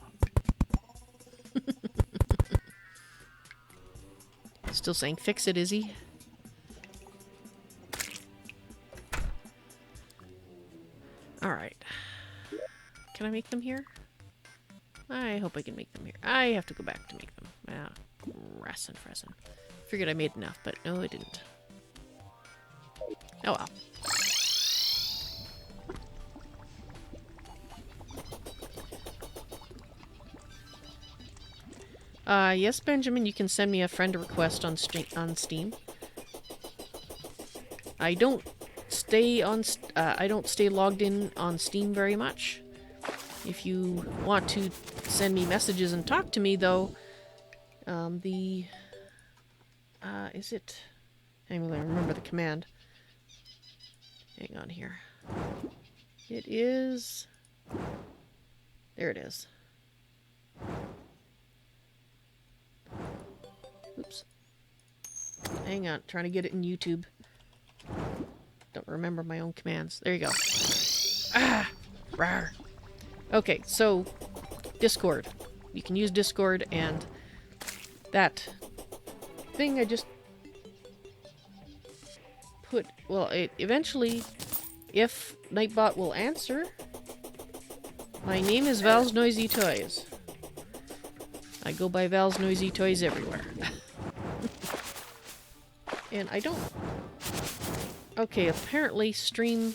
Still saying fix it, is he? Alright. Can I make them here? I hope I can make them here. I have to go back to make them. Rassin. Figured I made enough, but no, I didn't. Oh well. Yes, Benjamin, you can send me a friend request on Steam. I don't stay logged in on Steam very much. If you want to send me messages and talk to me, though, is it? Hang on, I remember the command. Hang on here. It is. There it is. Oops. Hang on, trying to get it in YouTube. Don't remember my own commands. There you go. Ah! Rawr. Okay, so Discord. You can use Discord, and that thing I just put... Well, eventually, if Nightbot will answer, my name is Vals NoisyToys. I go by Vals NoisyToys everywhere. And I don't... Okay, apparently stream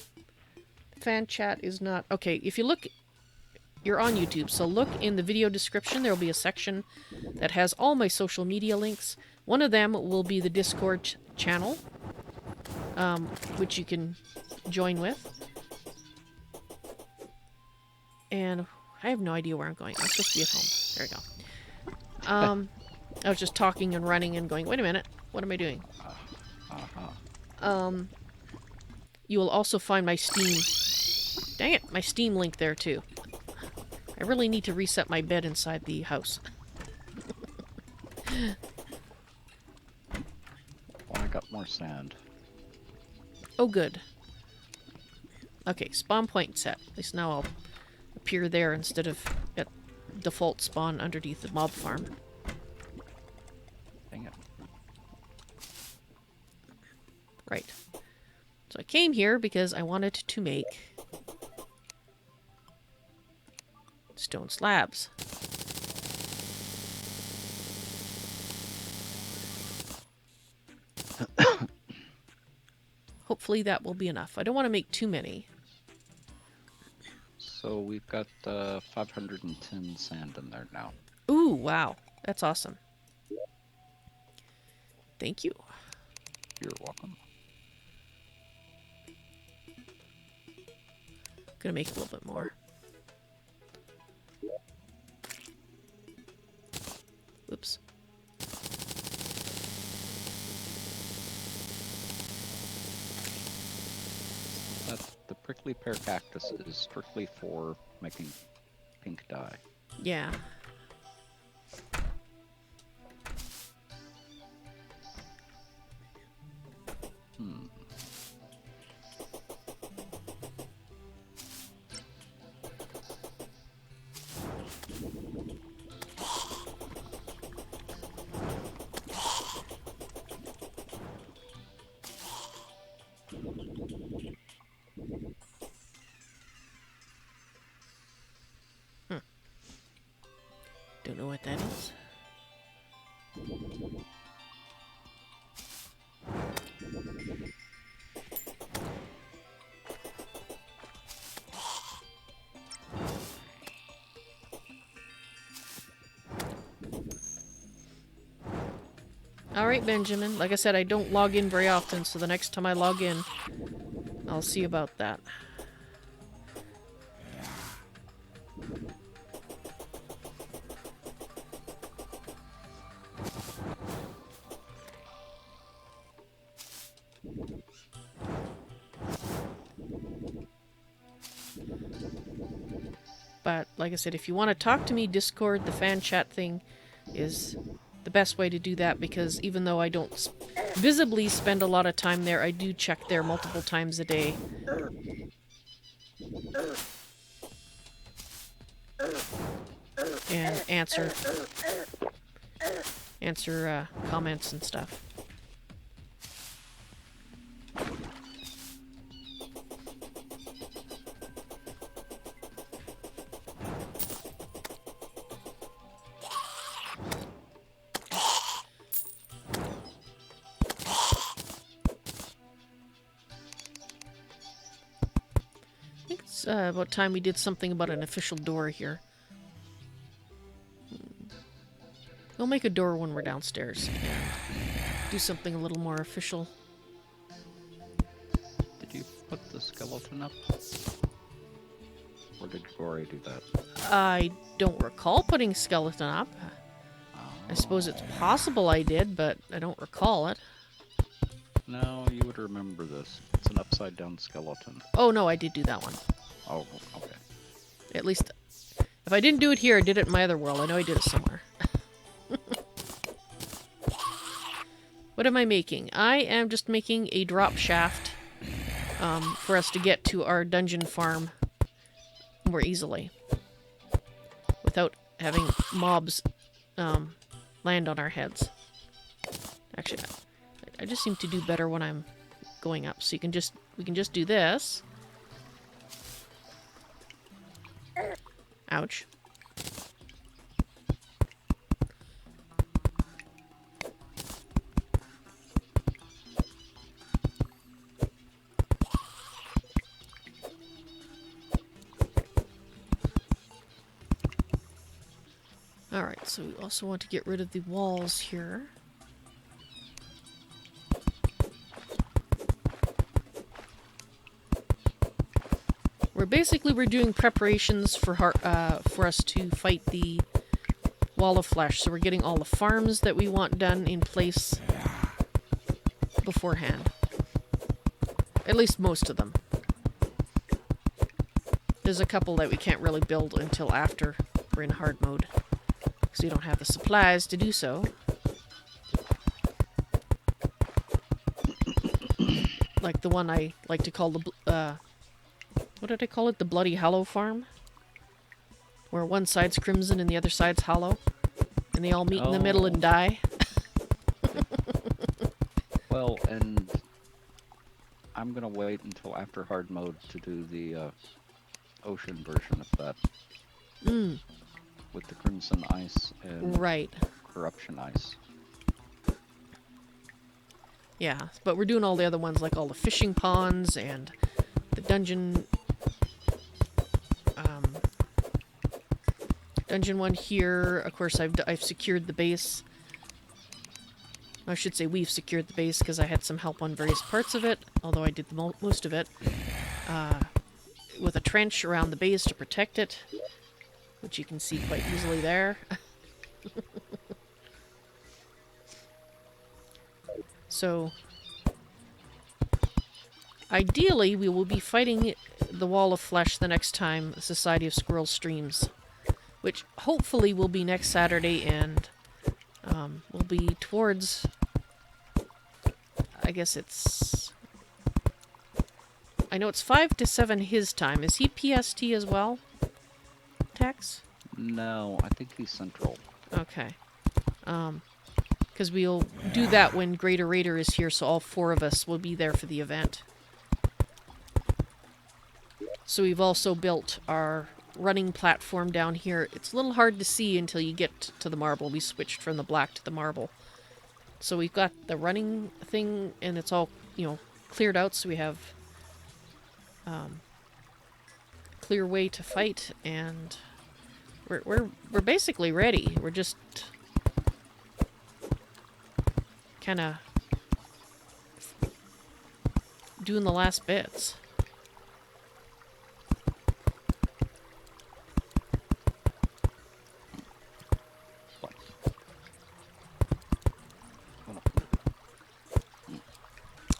fan chat is not... Okay, if you look... You're on YouTube, so look in the video description. There will be a section that has all my social media links. One of them will be the Discord channel, which you can join with. And I have no idea where I'm going. I'm supposed to be at home. There we go. I was just talking and running and going, wait a minute, what am I doing? You will also find my Steam... Dang it, my Steam link there too. I really need to reset my bed inside the house. Well, I got more sand. Oh, good. Okay, spawn point set. At least now I'll appear there instead of at default spawn underneath the mob farm. Dang it. Right. So I came here because I wanted to make stone slabs. Hopefully that will be enough. I don't want to make too many. So we've got 510 sand in there now. Ooh, wow. That's awesome. Thank you. You're welcome. Gonna make a little bit more. Oops. The prickly pear cactus is strictly for making pink dye. Yeah. Don't know what that is. Alright, Benjamin. Like I said, I don't log in very often, so the next time I log in, I'll see about that. But, like I said, if you want to talk to me, Discord, the fan chat thing, is the best way to do that, because even though I don't visibly spend a lot of time there, I do check there multiple times a day. And answer comments and stuff. I think it's about time we did something about an official door here. We'll make a door when we're downstairs and do something a little more official. Did you put the skeleton up? Or did you already do that? I don't recall putting skeleton up. I suppose it's possible I did, but I don't recall it. No, you would remember this. It's an upside down skeleton. Oh no, I did do that one. Oh, okay. At least, if I didn't do it here, I did it in my other world. I know I did it somewhere. What am I making? I am just making a drop shaft for us to get to our dungeon farm more easily. Without having mobs land on our heads. Actually, I just seem to do better when I'm going up. So we can just do this. Ouch. Alright, so we also want to get rid of the walls here. We're doing preparations for us to fight the wall of flesh. So we're getting all the farms that we want done in place beforehand. At least most of them. There's a couple that we can't really build until after we're in hard mode. Because we don't have the supplies to do so. Like the one I like to call the What did I call it? The Bloody Hollow Farm? Where one side's crimson and the other side's hollow. And they all meet in the middle and die. Well, and I'm gonna wait until after hard mode to do the ocean version of that. Mm. With the crimson ice and Right. corruption ice. Yeah, but we're doing all the other ones, like all the fishing ponds and the dungeon. Dungeon one here. Of course, I've secured the base. I should say we've secured the base because I had some help on various parts of it, although I did most of it. With a trench around the base to protect it, which you can see quite easily there. So, ideally, we will be fighting the Wall of Flesh the next time the Society of Squirrels streams, which hopefully will be next Saturday, and will be towards, I guess it's, I know it's 5 to 7 his time. Is he PST as well, Tex? No, I think he's central. Okay. Because we'll do that when Greater Raider is here, so all 4 of us will be there for the event. So we've also built our running platform down here. It's a little hard to see until you get to the marble. We switched from the black to the marble. So we've got the running thing, and it's all, you know, cleared out, so we have clear way to fight, and we're basically ready. We're just kind of doing the last bits.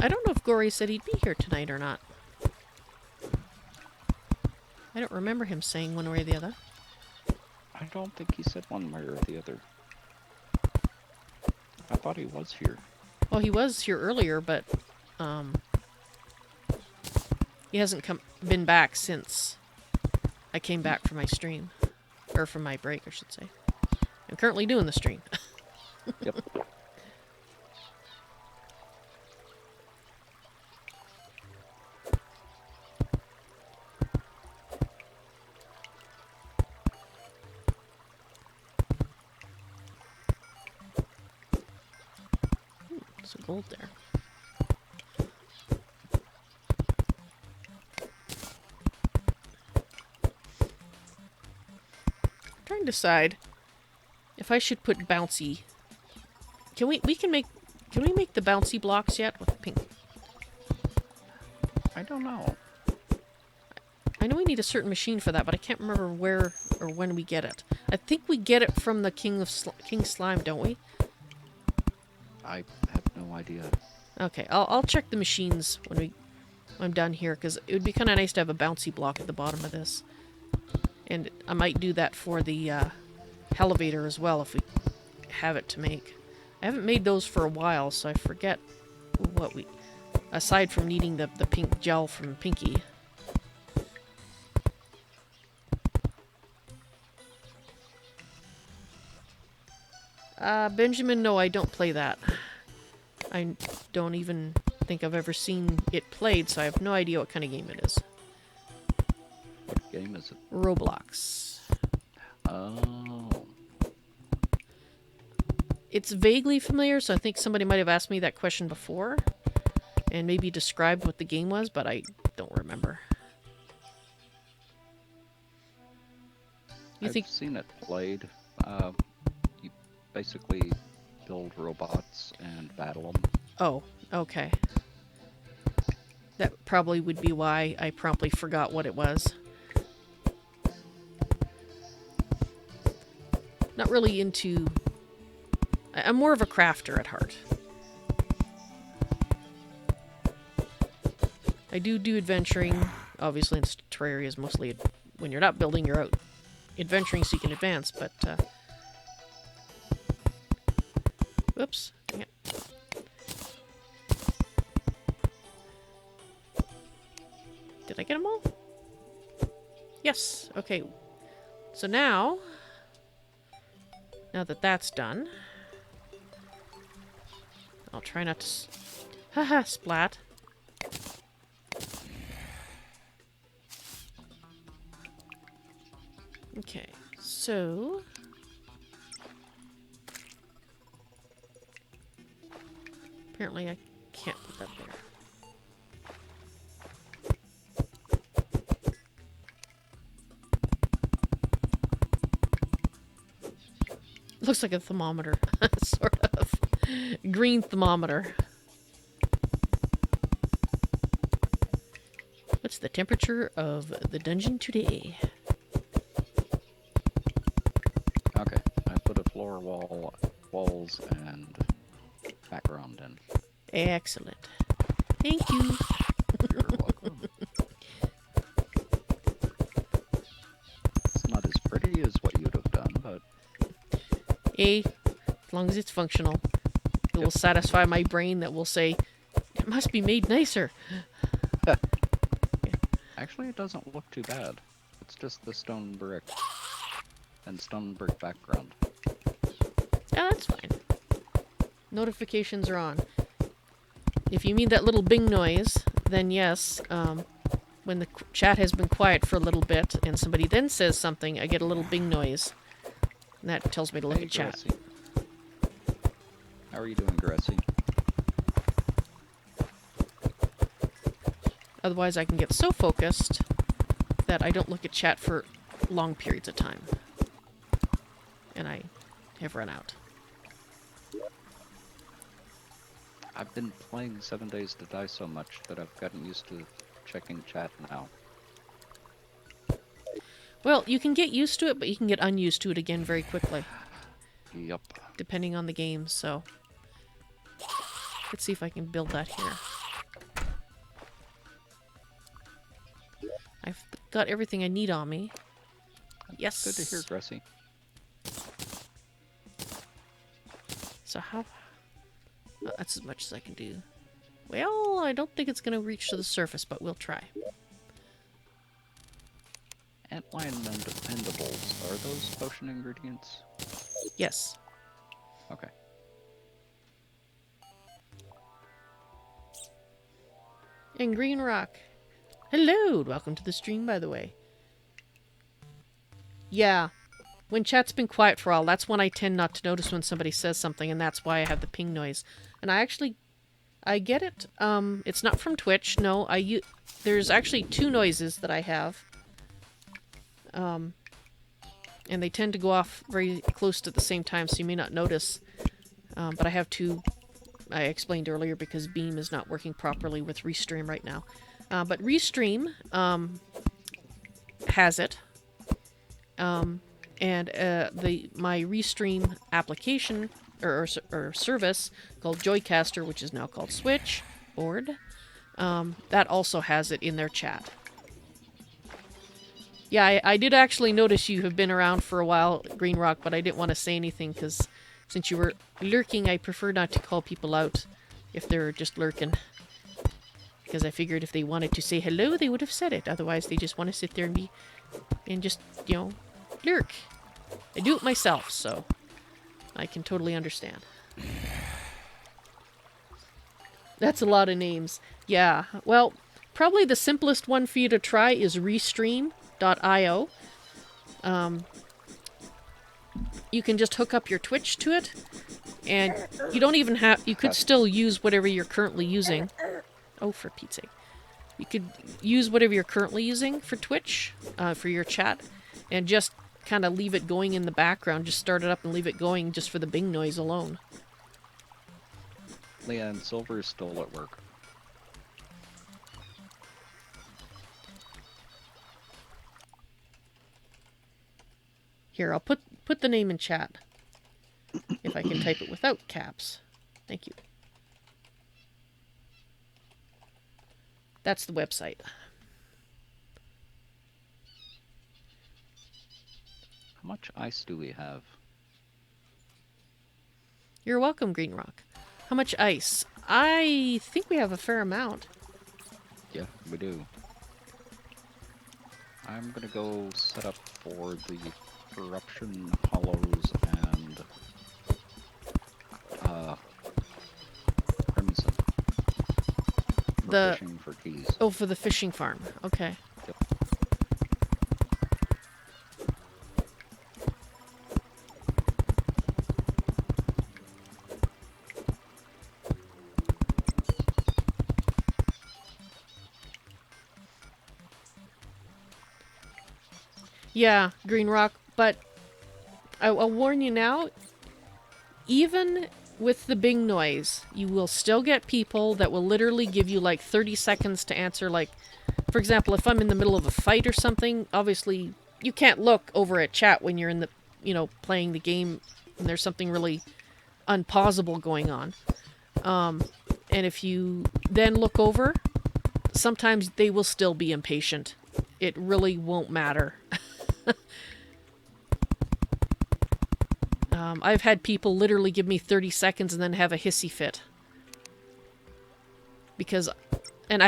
I don't know if Gory said he'd be here tonight or not. I don't remember him saying one way or the other. I don't think he said one way or the other. I thought he was here. Well, he was here earlier, but he hasn't been back since I came back from my stream. Or from my break, I should say. I'm currently doing the stream. Yep. Some gold there. I'm trying to decide if I should put bouncy. Can we make the bouncy blocks yet with the pink? I don't know. I know we need a certain machine for that, but I can't remember where or when we get it. I think we get it from the King Slime, don't we? I have no idea. Okay, I'll check the machines when I'm done here, because it would be kind of nice to have a bouncy block at the bottom of this. And I might do that for the elevator as well if we have it to make. I haven't made those for a while, so I forget what we... Aside from needing the pink gel from Pinky. Benjamin, no, I don't play that. I don't even think I've ever seen it played, so I have no idea what kind of game it is. What game is it? Roblox. Oh. It's vaguely familiar, so I think somebody might have asked me that question before. And maybe described what the game was, but I don't remember. I've seen it played. You basically build robots and battle them. Oh, okay. That probably would be why I promptly forgot what it was. Not really into... I'm more of a crafter at heart. I do adventuring. Obviously, in Terraria is mostly... When you're not building, you're out adventuring so you can advance, but... Whoops. Dang it. Did I get them all? Yes. Okay. So now that that's done, I'll try not to... Haha, splat. Okay, so... Apparently I can't put that there. Looks like a thermometer, sort of. Green thermometer. What's the temperature of the dungeon today? Okay, I put a floor walls and background in. Excellent. Thank you. You're welcome. It's not as pretty as what you'd have done, but As long as it's functional, it will satisfy my brain that will say, it must be made nicer. actually it doesn't look too bad. It's just the stone brick and stone brick background. Yeah, that's fine. Notifications are on. If you mean that little bing noise, then yes, when the chat has been quiet for a little bit and somebody then says something, I get a little bing noise. And that tells me to look Hey, at chat. Gracie. How are you doing, Gracie? Otherwise, I can get so focused that I don't look at chat for long periods of time. And I have run out. I've been playing 7 Days to Die so much that I've gotten used to checking chat now. Well, you can get used to it, but you can get unused to it again very quickly. Yup. Depending on the game, so... Let's see if I can build that here. I've got everything I need on me. Yes! Good to hear, Gracie. So how... that's as much as I can do. Well, I don't think it's going to reach to the surface, but we'll try. Antlion Mendables, are those potion ingredients? Yes. Okay. And Green Rock. Hello! Welcome to the stream, by the way. Yeah. When chat's been quiet for a while, that's when I tend not to notice when somebody says something, and that's why I have the ping noise. And I get it. It's not from Twitch, no. There's actually two noises that I have. And they tend to go off very close to the same time, so you may not notice. But I have two, I explained earlier, because Beam is not working properly with Restream right now. But Restream has it. And my Restream application, or service, called Joycaster, which is now called Switchboard, that also has it in their chat. Yeah, I did actually notice you have been around for a while, Green Rock, but I didn't want to say anything because since you were lurking, I prefer not to call people out if they're just lurking. Because I figured if they wanted to say hello, they would have said it. Otherwise, they just want to sit there and just, you know, lurk. I do it myself, so I can totally understand. That's a lot of names. Yeah, well, probably the simplest one for you to try is Restream.io. You can just hook up your Twitch to it, and you don't even have... You could still use whatever you're currently using. Oh, for Pete's sake. You could use whatever you're currently using for Twitch, for your chat, and just kind of leave it going in the background. Just start it up and leave it going just for the bing noise alone. Leanne, Silver is still at work. Here, I'll put the name in chat. If I can type it without caps. Thank you. That's the website. How much ice do we have? You're welcome, Green Rock. How much ice? I think we have a fair amount. Yeah, we do. I'm gonna go set up for the corruption hollows and crimson for The fishing for keys. oh, for the fishing farm. Okay. Yep. Yeah, Green Rock, but I'll warn you now, even with the Bing noise, you will still get people that will literally give you like 30 seconds to answer. Like, for example, if I'm in the middle of a fight or something, obviously you can't look over at chat when you're in the, playing the game and there's something really unpausable going on. And if you then look over, sometimes they will still be impatient. It really won't matter. I've had people literally give me 30 seconds and then have a hissy fit. Because, and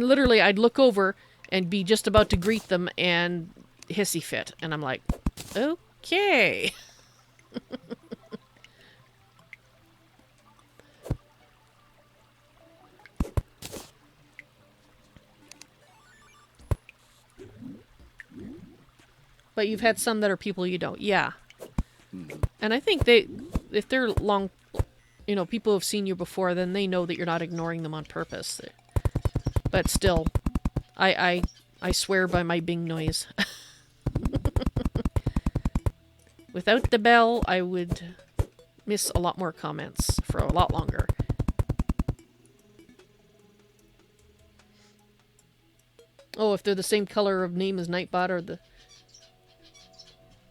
literally I'd look over and be just about to greet them and hissy fit. And I'm like, okay. But you've had some that are people you don't. Yeah. And I think if they're long, people who've seen you before, then they know that you're not ignoring them on purpose. But still, I swear by my Bing noise. Without the bell, I would miss a lot more comments for a lot longer. Oh, if they're the same color of name as Nightbot or the...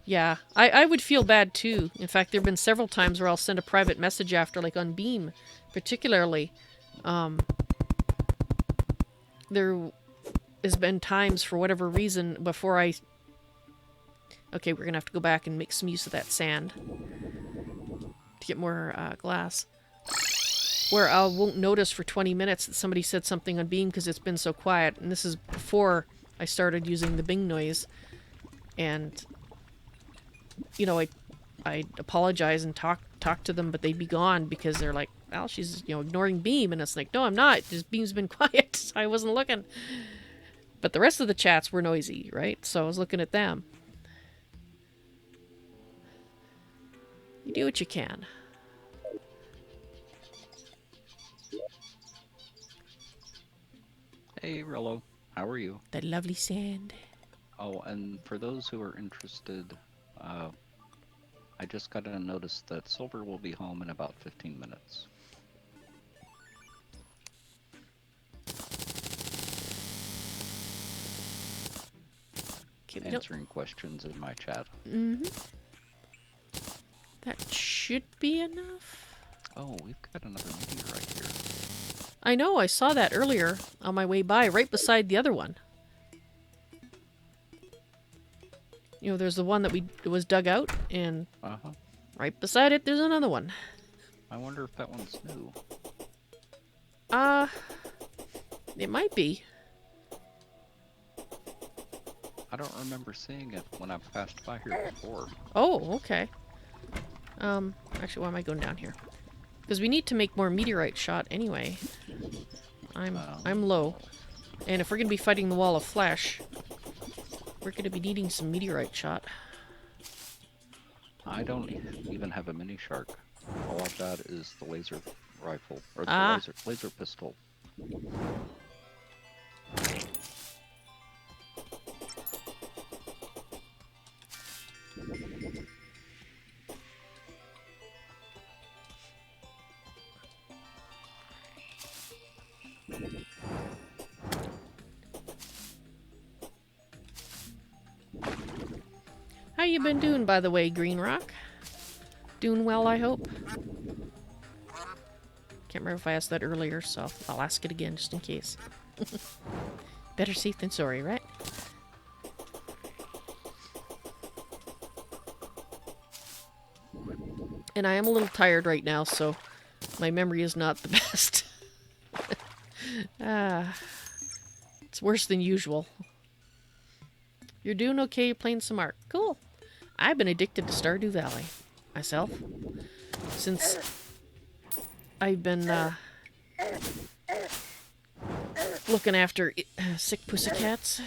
Yeah, I would feel bad too. In fact, there have been several times where I'll send a private message after, like on Beam, particularly. There has been times, for whatever reason, before I... Okay, we're gonna have to go back and make some use of that sand to get more glass. Where I won't notice for 20 minutes that somebody said something on Beam because it's been so quiet. And this is before I started using the Bing noise. And... I'd apologize and talk to them, but they'd be gone because they're like, well, she's, ignoring Beam. And it's like, no, I'm not. Just Beam's been quiet. So I wasn't looking. But the rest of the chats were noisy, right? So I was looking at them. You do what you can. Hey, Rello. How are you? That lovely sand. Oh, and for those who are interested, I just got a notice that Silver will be home in about 15 minutes. Okay, answering questions in my chat. Mm-hmm. That should be enough. Oh, we've got another meteorite here. I know, I saw that earlier on my way by, right beside the other one. There's the one that was dug out, and right beside it, there's another one. I wonder if that one's new. It might be. I don't remember seeing it when I passed by here before. Oh, okay. Actually, why am I going down here? Because we need to make more meteorite shot anyway. I'm low. And if we're going to be fighting the wall of flesh, we're going to be needing some meteorite shot. I don't even have a mini shark. All I've got is the laser rifle, or the laser pistol. How you been doing, by the way, Green Rock? Doing well, I hope? Can't remember if I asked that earlier, so I'll ask it again just in case. Better safe than sorry, right? And I am a little tired right now, so my memory is not the best. It's worse than usual. You're doing okay. You're playing some Ark. Cool. I've been addicted to Stardew Valley myself since I've been looking after sick pussycats.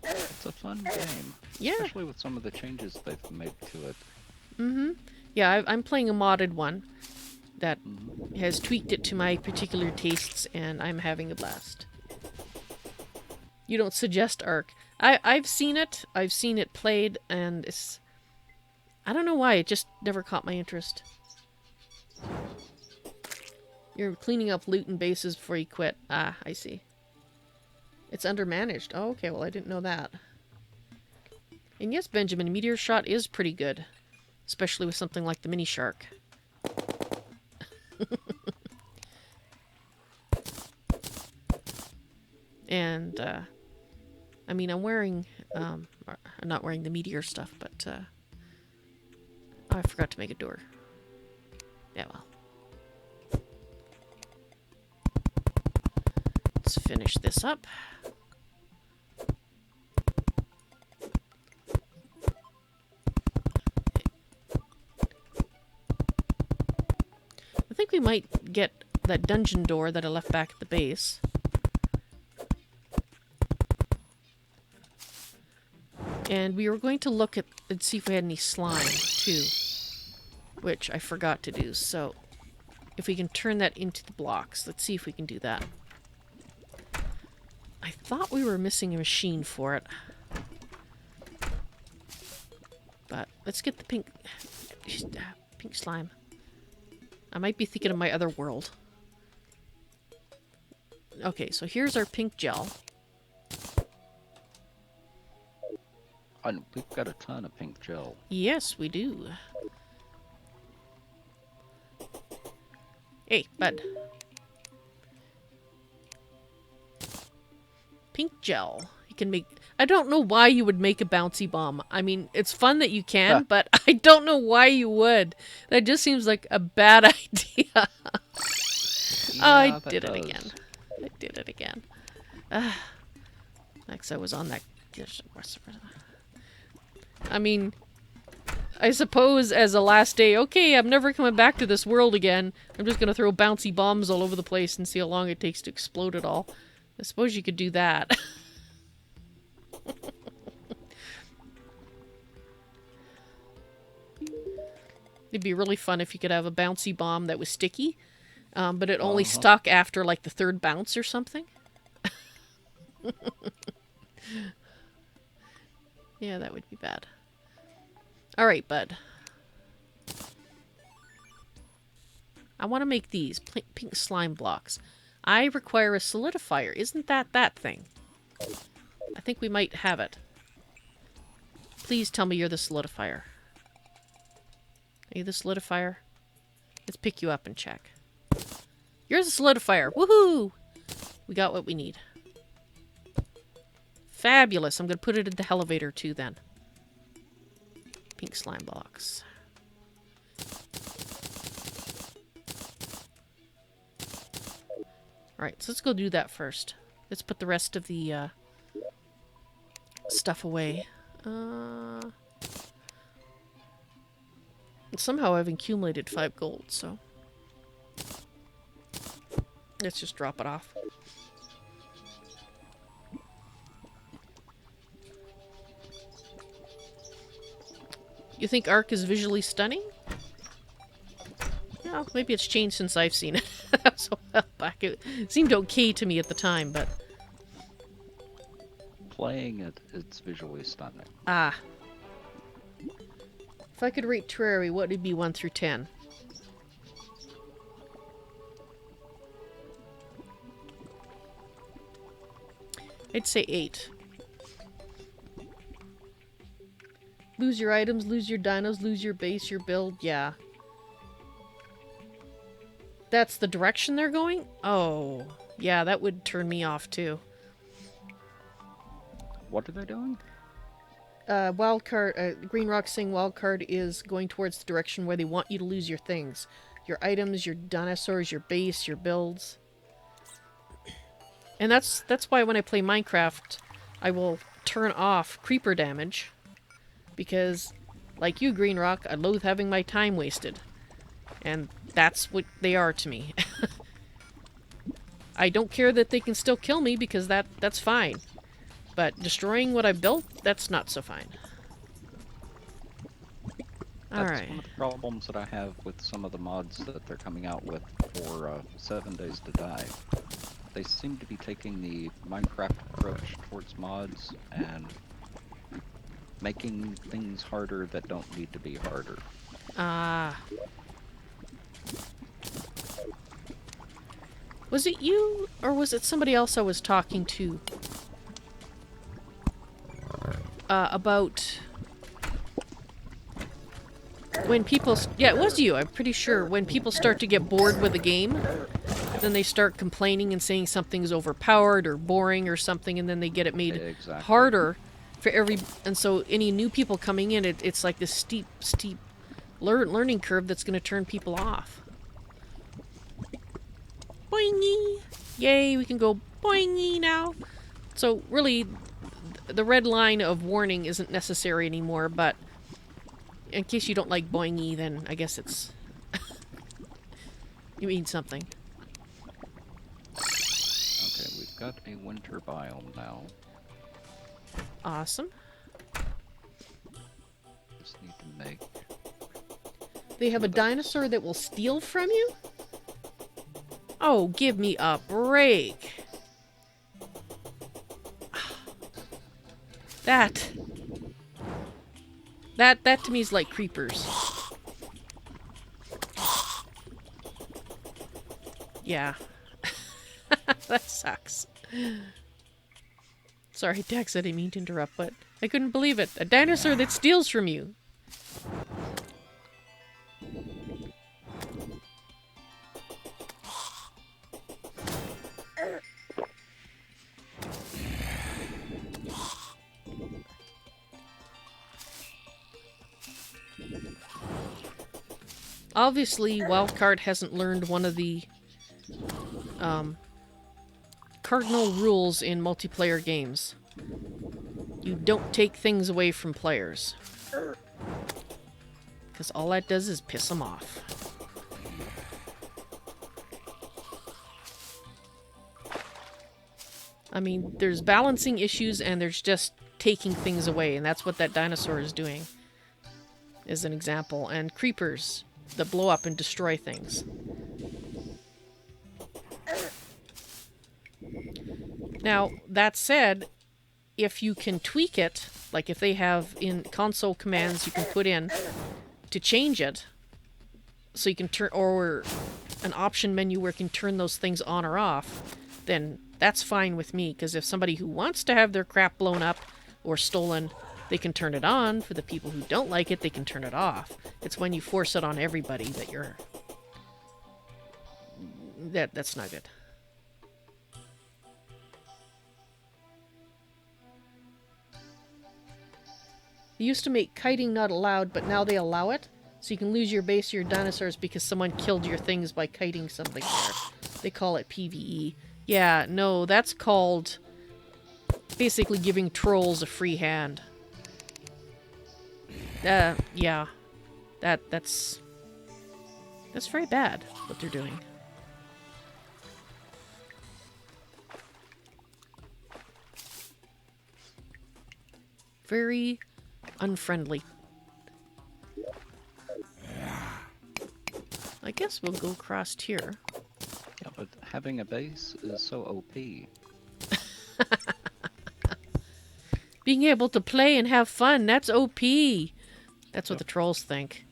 It's a fun game. Yeah. Especially with some of the changes they've made to it. Mm-hmm. Yeah, I'm playing a modded one that has tweaked it to my particular tastes, and I'm having a blast. You don't suggest Ark. I've seen it. I've seen it played, and it's... I don't know why. It just never caught my interest. You're cleaning up loot and bases before you quit. Ah, I see. It's undermanaged. Oh, okay. Well, I didn't know that. And yes, Benjamin, Meteor Shot is pretty good. Especially with something like the Mini Shark. And, I mean, I'm wearing, I'm not wearing the Meteor stuff, but, oh, I forgot to make a door. Yeah, well. Let's finish this up. I think we might get that dungeon door that I left back at the base. And we were going to look at and see if we had any slime, too. Which I forgot to do, so... If we can turn that into the blocks, let's see if we can do that. I thought we were missing a machine for it. But let's get the pink slime. I might be thinking of my other world. Okay, so here's our pink gel. We've got a ton of pink gel. Yes, we do. Hey, bud. Pink gel. You can make... I don't know why you would make a bouncy bomb. I mean, it's fun that you can, but I don't know why you would. That just seems like a bad idea. Yeah, I did it again. I did it again. Next I was on that... I mean, I suppose as a last day, okay, I'm never coming back to this world again. I'm just gonna throw bouncy bombs all over the place and see how long it takes to explode it all. I suppose you could do that. It'd be really fun if you could have a bouncy bomb that was sticky, but it only stuck after like the third bounce or something. Yeah, that would be bad. Alright, bud. I want to make these pink slime blocks. I require a solidifier. Isn't that thing? I think we might have it. Please tell me you're the solidifier. Are you the solidifier? Let's pick you up and check. You're the solidifier. Woohoo! We got what we need. Fabulous. I'm going to put it in the elevator too then. Pink slime blocks. Alright, so let's go do that first. Let's put the rest of the stuff away. Somehow I've accumulated 5 gold, so... Let's just drop it off. You think Ark is visually stunning? Yeah, maybe it's changed since I've seen it. That was a while back. It seemed okay to me at the time, but... Playing it, it's visually stunning. Ah. If I could rate Terraria, what would it be 1 through 10? I'd say 8. Lose your items, lose your dinos, lose your base, your build. Yeah. That's the direction they're going? Oh. Yeah, that would turn me off too. What are they doing? Wildcard, Green Rock saying wildcard is going towards the direction where they want you to lose your things. Your items, your dinosaurs, your base, your builds. And that's why when I play Minecraft, I will turn off creeper damage. Because, like you, Green Rock, I loathe having my time wasted. And that's what they are to me. I don't care that they can still kill me because that's fine. But destroying what I built, that's not so fine. That's Alright. one of the problems that I have with some of the mods that they're coming out with for 7 Days to Die. They seem to be taking the Minecraft approach towards mods and making things harder that don't need to be harder. Ah. Was it you, or was it somebody else I was talking to? About... When people... Yeah, it was you, I'm pretty sure. When people start to get bored with a game, then they start complaining and saying something's overpowered or boring or something, and then they get it made Exactly. harder for every... And so any new people coming in, it's like this steep learning curve that's going to turn people off. Boingy! Yay, we can go boingy now. So really, the red line of warning isn't necessary anymore, but in case you don't like boingy, then I guess it's... you mean something. Okay, we've got a winter biome now. Awesome. Just need to make... They have a dinosaur that will steal from you? Oh, give me a break. That to me is like creepers. Yeah. That sucks. Sorry, Dex, I didn't mean to interrupt, but I couldn't believe it. A dinosaur that steals from you. Obviously, Wildcard hasn't learned one of the cardinal rules in multiplayer games. You don't take things away from players. Because all that does is piss them off. I mean, there's balancing issues and there's just taking things away, and that's what that dinosaur is doing, as an example. And creepers that blow up and destroy things. Now, that said, if you can tweak it, like if they have in console commands you can put in to change it, so you can turn, or an option menu where you can turn those things on or off, then that's fine with me, because if somebody who wants to have their crap blown up or stolen, they can turn it on. For the people who don't like it, they can turn it off. It's when you force it on everybody that you're... That's not good. They used to make kiting not allowed, but now they allow it. So you can lose your base or your dinosaurs because someone killed your things by kiting something there. They call it PvE. Yeah, no, that's called basically giving trolls a free hand. Yeah. That's very bad, what they're doing. Very unfriendly. I guess we'll go across here. Yeah, but having a base is so OP. Being able to play and have fun, that's OP. That's what the trolls think.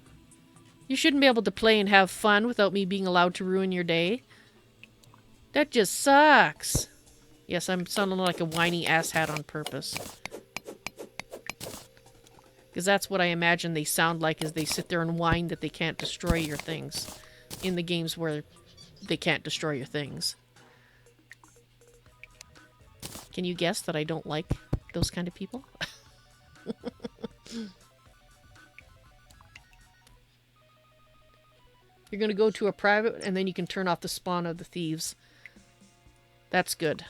You shouldn't be able to play and have fun without me being allowed to ruin your day. That just sucks. Yes, I'm sounding like a whiny asshat on purpose. Because that's what I imagine they sound like as they sit there and whine that they can't destroy your things. In the games where they can't destroy your things. Can you guess that I don't like those kind of people? You're going to go to a private and then you can turn off the spawn of the thieves. That's good.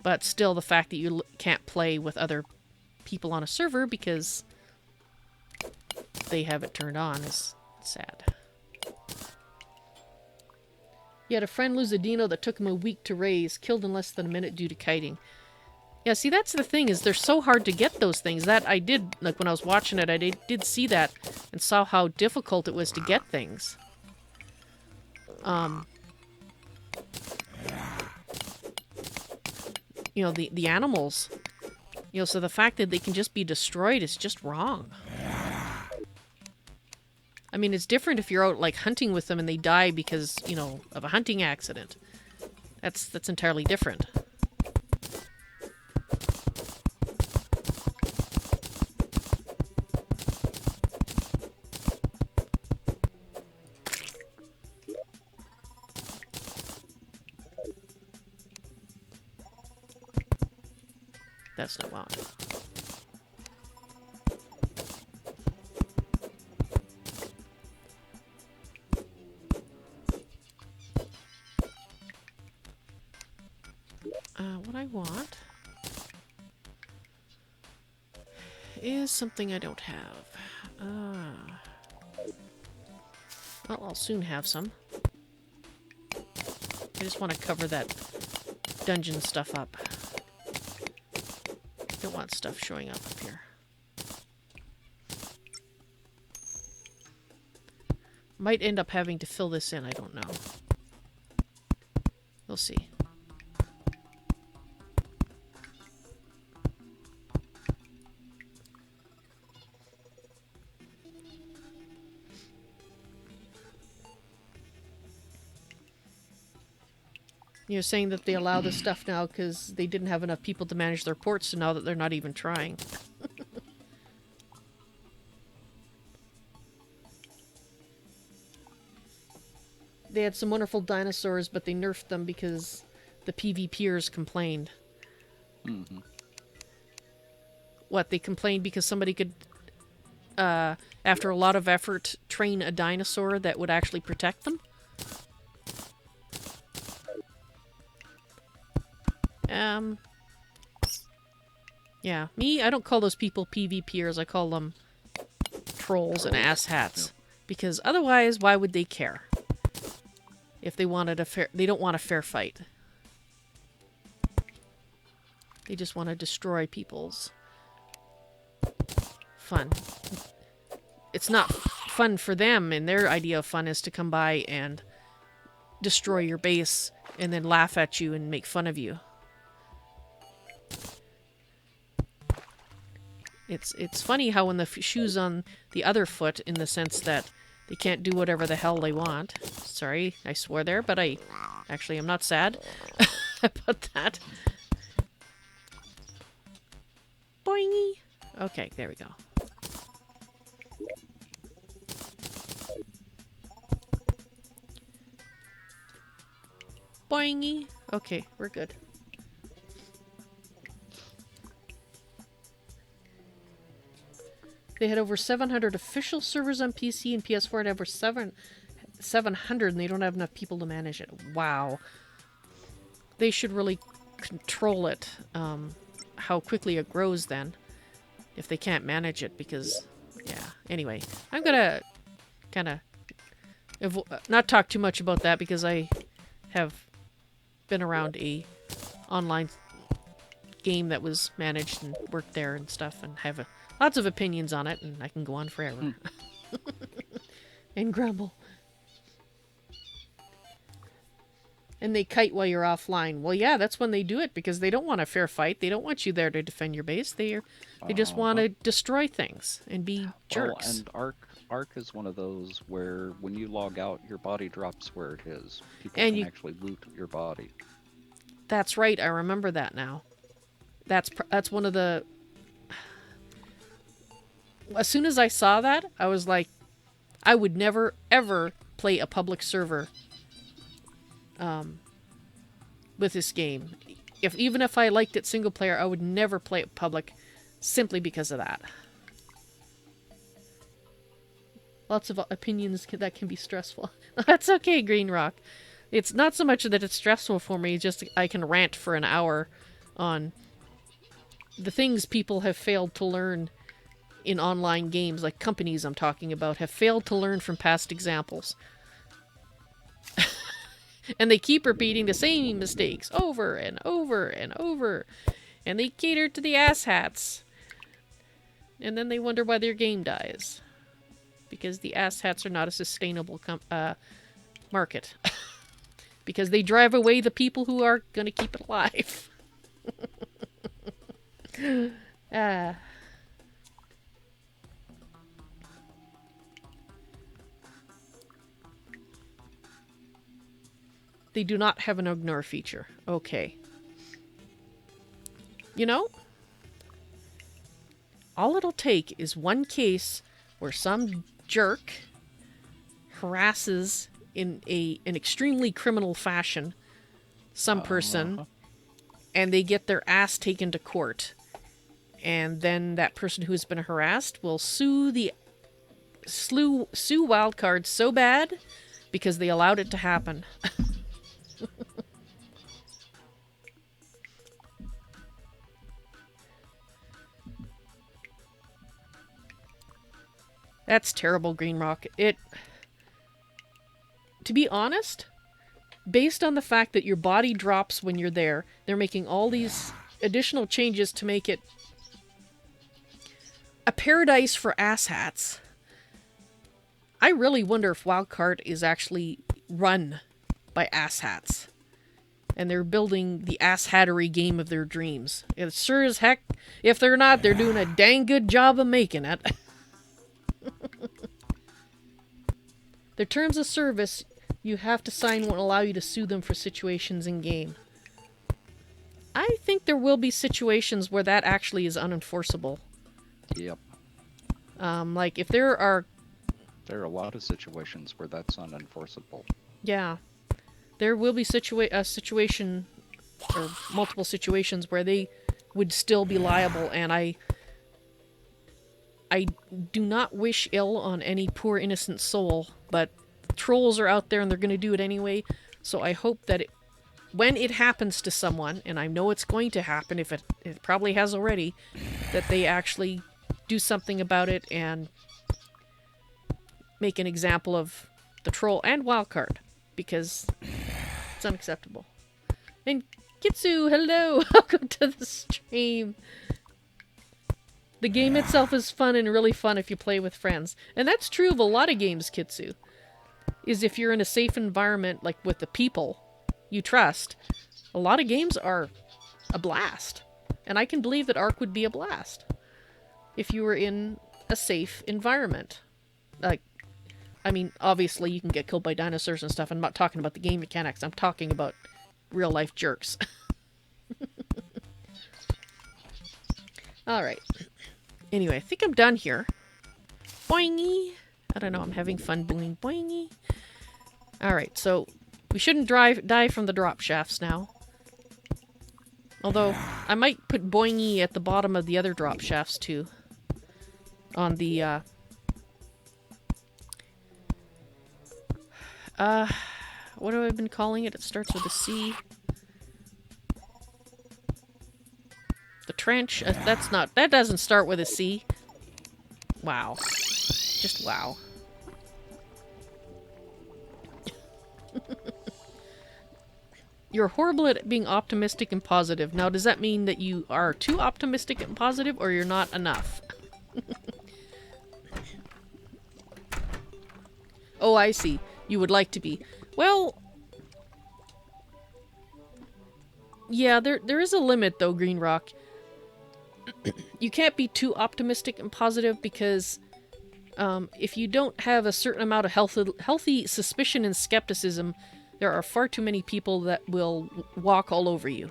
But still, the fact that you can't play with other people on a server because they have it turned on is sad. He had a friend lose a dino that took him a week to raise, killed in less than a minute due to kiting. Yeah, see, that's the thing, is they're so hard to get those things. That I did, like, when I was watching it, I did see that and saw how difficult it was to get things. You know, the animals. You know, so the fact that they can just be destroyed is just wrong. I mean, it's different if you're out, like, hunting with them and they die because, you know, of a hunting accident. That's entirely different. That's not wrong. What I want is something I don't have. Well, I'll soon have some. I just want to cover that dungeon stuff up. Don't want stuff showing up here. Might end up having to fill this in, I don't know. We'll see. You're saying that they allow this stuff now because they didn't have enough people to manage their ports, so now that they're not even trying. They had some wonderful dinosaurs, but they nerfed them because the PvPers complained. Mm-hmm. What, they complained because somebody could, after a lot of effort, train a dinosaur that would actually protect them? Yeah, I don't call those people PvPers, I call them trolls and asshats. Because otherwise, why would they care? If they wanted a fair... They don't want a fair fight. They just want to destroy people's fun. It's not fun for them, and their idea of fun is to come by and destroy your base and then laugh at you and make fun of you. It's funny how when the shoe's on the other foot, in the sense that they can't do whatever the hell they want. Sorry, I swore there, but I actually am not sad about that. Boingy! Okay, there we go. Boingy! Okay, we're good. They had over 700 official servers on PC, and PS4 had over 700, and they don't have enough people to manage it. Wow. They should really control it, how quickly it grows then, if they can't manage it, because, yeah. Anyway, I'm gonna kind of not talk too much about that, because I have been around a online game that was managed and worked there and stuff, and have lots of opinions on it, and I can go on forever. And grumble. And they kite while you're offline. Well, yeah, that's when they do it, because they don't want a fair fight. They don't want you there to defend your base. They just want to destroy things and be jerks. And Ark is one of those where when you log out, your body drops where it is. People and can actually loot your body. That's right. I remember that now. That's one of the... As soon as I saw that, I was like, I would never, ever play a public server with this game. Even if I liked it single player, I would never play it public simply because of that. Lots of opinions that can be stressful. That's okay, Green Rock. It's not so much that it's stressful for me, just I can rant for an hour on the things people have failed to learn in online games, like companies I'm talking about, have failed to learn from past examples. And they keep repeating the same mistakes over and over and over. And they cater to the asshats. And then they wonder why their game dies. Because the asshats are not a sustainable market. Because they drive away the people who are going to keep it alive. They do not have an ignore feature. Okay. You know, all it'll take is one case where some jerk harasses in an extremely criminal fashion some person, and they get their ass taken to court. And then that person who's been harassed will sue Wildcard so bad because they allowed it to happen. That's terrible, Green Rock. To be honest, based on the fact that your body drops when you're there, they're making all these additional changes to make it a paradise for asshats. I really wonder if Wildcard is actually run by asshats. And they're building the asshattery game of their dreams. It's sure as heck, if they're not, they're doing a dang good job of making it. Their terms of service you have to sign won't allow you to sue them for situations in game. I think there will be situations where that actually is unenforceable. Yep. Like if there are... There are a lot of situations where that's unenforceable. Yeah. There will be a situation, or multiple situations, where they would still be liable, and I do not wish ill on any poor innocent soul, but trolls are out there and they're going to do it anyway, so I hope that when it happens to someone, and I know it's going to happen, if it probably has already, that they actually do something about it and make an example of the troll and Wildcard, because it's unacceptable. And Kitsu, hello! Welcome to the stream! The game itself is fun and really fun if you play with friends. And that's true of a lot of games, Kitsu. Is if you're in a safe environment, like with the people you trust, a lot of games are a blast. And I can believe that Ark would be a blast if you were in a safe environment. Like, I mean, obviously you can get killed by dinosaurs and stuff. I'm not talking about the game mechanics. I'm talking about real life jerks. Alright. Anyway, I think I'm done here. Boingy! I don't know, I'm having fun doing boingy. Alright, so we shouldn't die from the drop shafts now. Although, I might put boingy at the bottom of the other drop shafts too. On the, what have I been calling it? It starts with a C. The trench? That doesn't start with a C. Wow. Just wow. You're horrible at being optimistic and positive. Now, does that mean that you are too optimistic and positive, or you're not enough? Oh, I see. You would like to be. Well... yeah, there is a limit, though, Green Rock. You can't be too optimistic and positive because if you don't have a certain amount of healthy suspicion and skepticism, there are far too many people that will walk all over you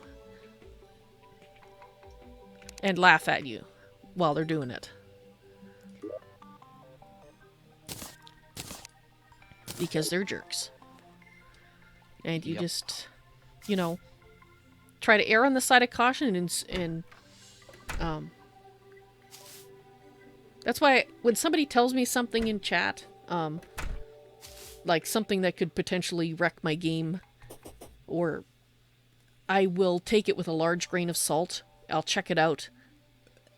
and laugh at you while they're doing it. Because they're jerks. And you just, you know, try to err on the side of caution and that's why when somebody tells me something in chat, like something that could potentially wreck my game, or I will take it with a large grain of salt. I'll check it out.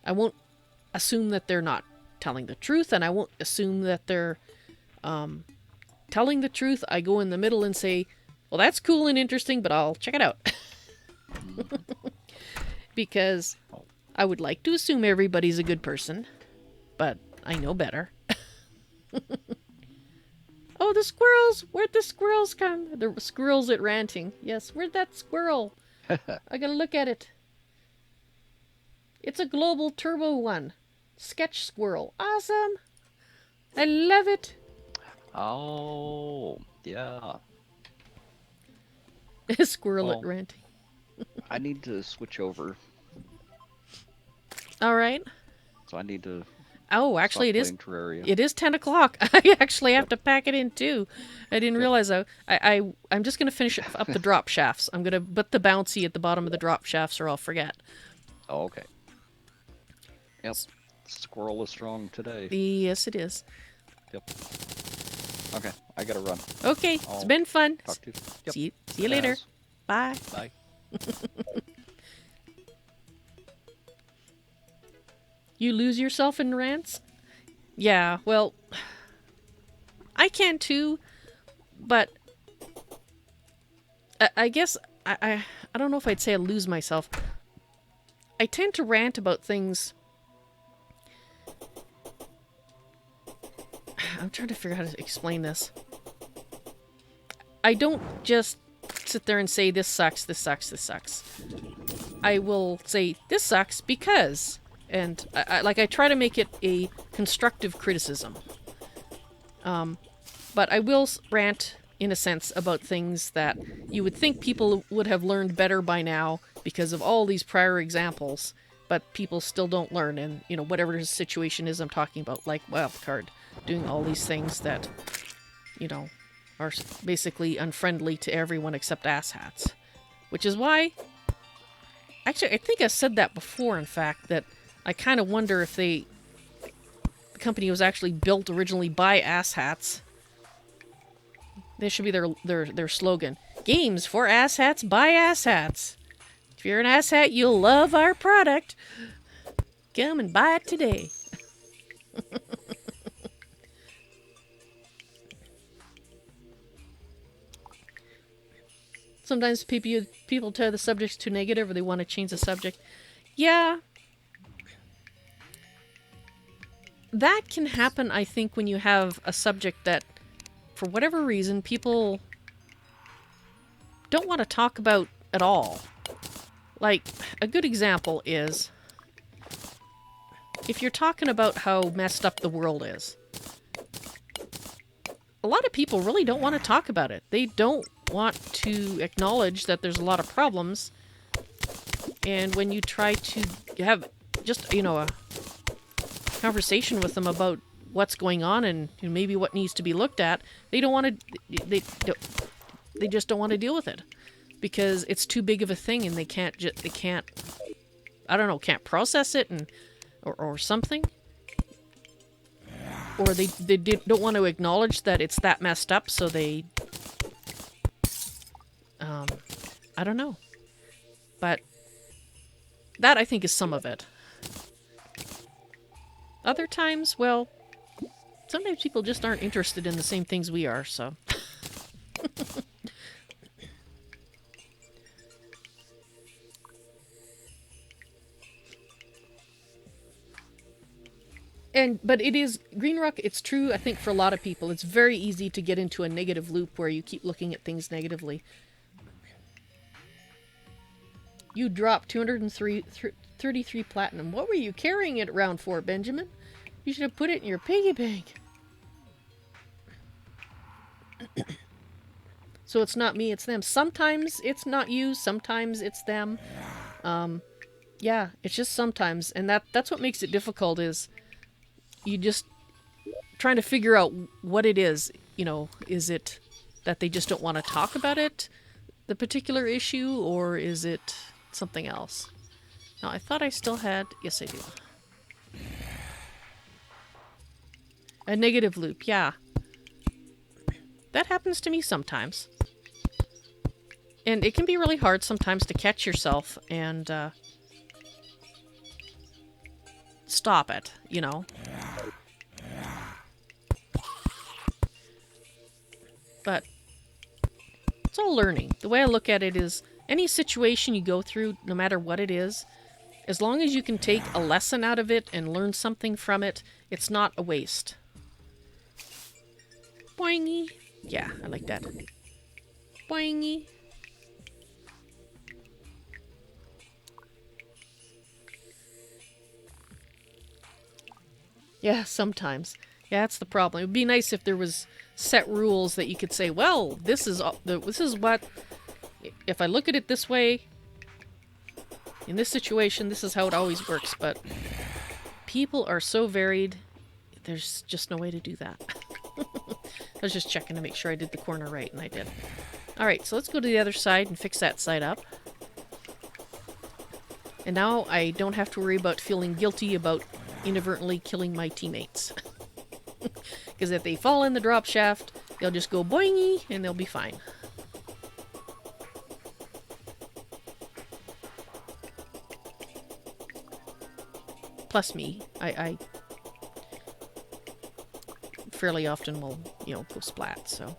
I won't assume that they're not telling the truth, and I won't assume that they're telling the truth. I go in the middle and say, well, that's cool and interesting, but I'll check it out. Because I would like to assume everybody's a good person, but I know better. Oh, the squirrels! Where'd the squirrels come? The squirrels at ranting. Yes, where'd that squirrel? I gotta look at it. It's a global turbo one. Sketch squirrel. Awesome! I love it! Oh, yeah. Squirrel at ranting. I need to switch over. Alright. So I need to Oh, actually it is Terraria. It is 10 o'clock. I actually have to pack it in too. I didn't realize I'm just going to finish up the drop shafts. I'm going to put the bouncy at the bottom of the drop shafts or I'll forget. Oh, okay. Yep. Squirrel is strong today. Yes, it is. Yep. Okay, I gotta run. Okay, it's been fun. Talk to you. Yep. See you later. Bye. Bye. You lose yourself in rants? Yeah, well, I can too, but I guess I don't know if I'd say I lose myself. I tend to rant about things. I'm trying to figure out how to explain this. I don't just sit there and say, this sucks, this sucks, this sucks. I will say, this sucks because... And I try to make it a constructive criticism. But I will rant, in a sense, about things that you would think people would have learned better by now because of all these prior examples, but people still don't learn. And, you know, whatever the situation is I'm talking about, like Wildcard, doing all these things that, you know, are basically unfriendly to everyone except asshats. Which is why... Actually, I think I said that before, in fact, that I kind of wonder if the company was actually built originally by asshats. This should be their slogan. Games for asshats by asshats. If you're an asshat, you'll love our product. Come and buy it today. Sometimes people tell the subject's too negative or they want to change the subject. Yeah. That can happen, I think, when you have a subject that, for whatever reason, people don't want to talk about at all. Like, a good example is, if you're talking about how messed up the world is, a lot of people really don't want to talk about it. They don't want to acknowledge that there's a lot of problems. And when you try to have just, you know, a conversation with them about what's going on and maybe what needs to be looked at, they don't want to, they just don't want to deal with it because it's too big of a thing and they can't I don't know, can't process it and or something, or they don't want to acknowledge that it's that messed up, so they I don't know, but that I think is some of it. Other times, well, sometimes people just aren't interested in the same things we are, so. But it is, Green Rock, it's true, I think for a lot of people, it's very easy to get into a negative loop where you keep looking at things negatively. You dropped 233 platinum. What were you carrying it around for, Benjamin? You should have put it in your piggy bank. So it's not me, it's them. Sometimes it's not you, sometimes it's them. Yeah, it's just sometimes. And that's what makes it difficult, is you just trying to figure out what it is. You know, is it that they just don't want to talk about it, the particular issue, or is it something else? Now, I thought I still had... Yes, I do. A negative loop, yeah. That happens to me sometimes. And it can be really hard sometimes to catch yourself and stop it, you know. But it's all learning. The way I look at it is any situation you go through, no matter what it is, as long as you can take a lesson out of it and learn something from it, it's not a waste. Boingy. Yeah, I like that. Boingy. Yeah, sometimes. Yeah, that's the problem. It would be nice if there was set rules that you could say, well, this is what, if I look at it this way, in this situation, this is how it always works. But people are so varied, there's just no way to do that. I was just checking to make sure I did the corner right, and I did. Alright, so let's go to the other side and fix that side up. And now I don't have to worry about feeling guilty about inadvertently killing my teammates. Because if they fall in the drop shaft, they'll just go boingy and they'll be fine. Plus me, I fairly often will, you know, go splat, so.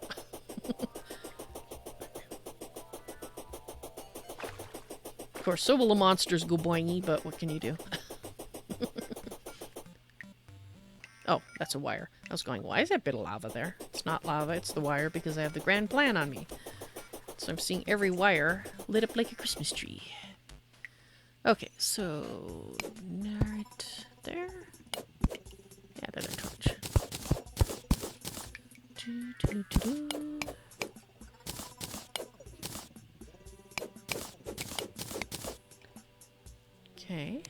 Of course, so will the monsters go boingy, but what can you do? Oh, that's a wire. I was going, why is that bit of lava there? It's not lava, it's the wire because I have the grand plan on me. So I'm seeing every wire lit up like a Christmas tree. Okay, so right there. Yeah, there's a torch. Okay.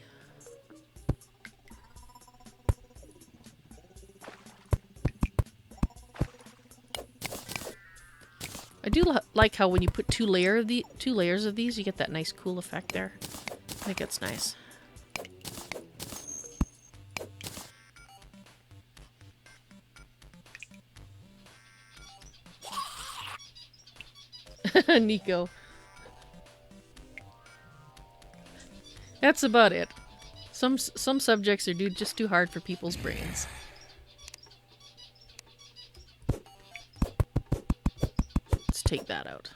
I do like how when you put two layers of these, you get that nice cool effect there. I think it's nice. Nico. That's about it. Some subjects are just too hard for people's brains. Let's take that out.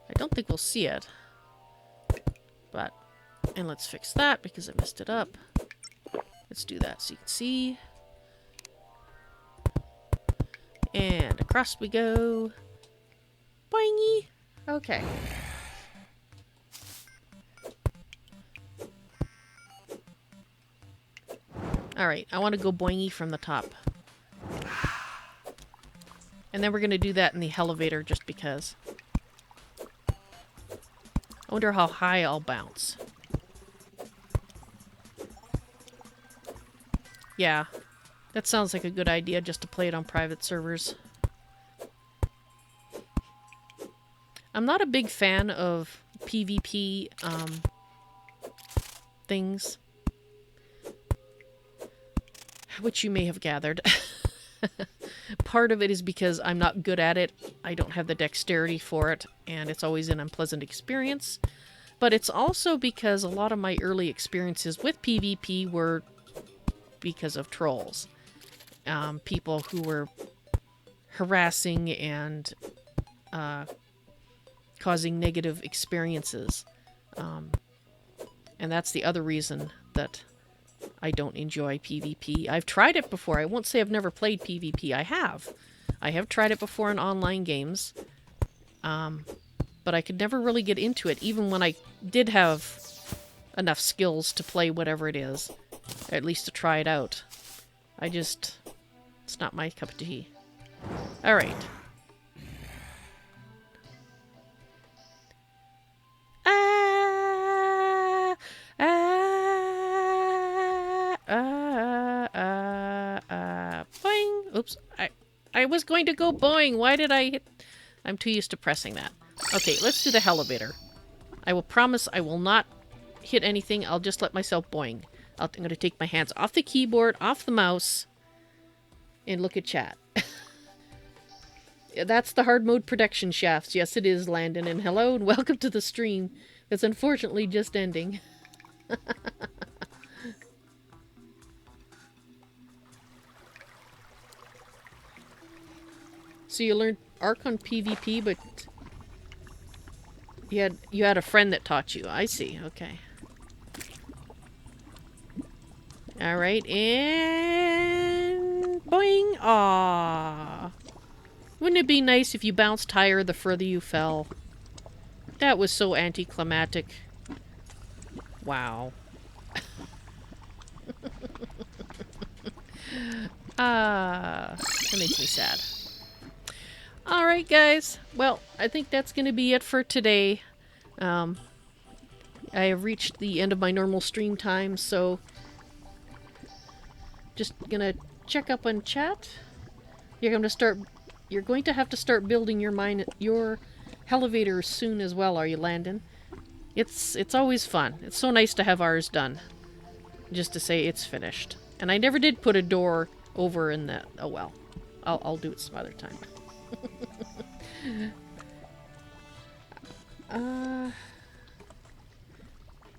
I don't think we'll see it. But, and let's fix that because I messed it up. Let's do that so you can see. And across we go. Boingy! Okay. Alright, I want to go boingy from the top. And then we're going to do that in the elevator just because. I wonder how high I'll bounce. Yeah, that sounds like a good idea just to play it on private servers. I'm not a big fan of PvP things, which you may have gathered. Part of it is because I'm not good at it. I don't have the dexterity for it, and it's always an unpleasant experience. But it's also because a lot of my early experiences with PvP were because of trolls. People who were harassing and causing negative experiences. And that's the other reason that I don't enjoy PvP. I've tried it before. I won't say I've never played PvP. I have. I have tried it before in online games. But I could never really get into it, even when I did have enough skills to play whatever it is. Or at least to try it out. It's not my cup of tea. Alright. Boing! Oops. I was going to go boing. Why did I hit... I'm too used to pressing that. Okay, let's do the elevator. I will promise I will not hit anything. I'll just let myself boing. I'm going to take my hands off the keyboard, off the mouse, and look at chat. That's the hard mode protection shafts. Yes, it is, Landon. And hello and welcome to the stream. That's unfortunately just ending. So you learned Arc on PvP, but you had a friend that taught you. I see. Okay. All right, and boing. Ah. Wouldn't it be nice if you bounced higher the further you fell? That was so anticlimactic. Wow. Ah, that makes me sad. Alright, guys. Well, I think that's going to be it for today. I have reached the end of my normal stream time, so just gonna check up on chat. You're going to have to start building your elevators soon as well, are you, Landon? It's always fun. It's so nice to have ours done. Just to say it's finished. And I never did put a door over in that. Oh well. I'll do it some other time.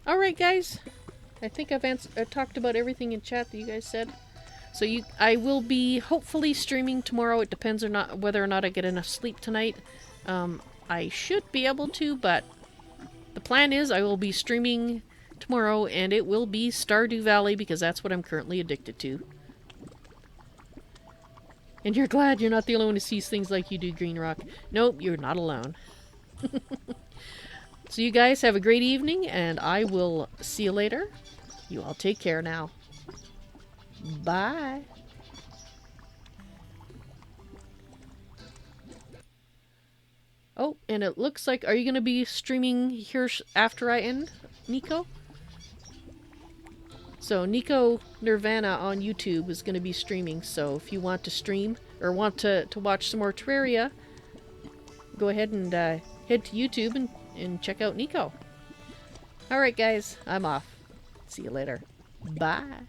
Alright, guys. I think I've talked about everything in chat that you guys said. So I will be hopefully streaming tomorrow. It depends whether or not I get enough sleep tonight. I should be able to, but the plan is I will be streaming tomorrow, and it will be Stardew Valley because that's what I'm currently addicted to. And you're glad you're not the only one who sees things like you do, Green Rock. Nope, you're not alone. So you guys have a great evening, and I will see you later. You all take care now. Bye. Oh, and it looks like... Are you going to be streaming here after I end, Nico? So, Nico Nirvana on YouTube is going to be streaming, so if you want to stream, or want to watch some more Terraria, go ahead and head to YouTube and check out Nico. Alright guys, I'm off. See you later. Bye.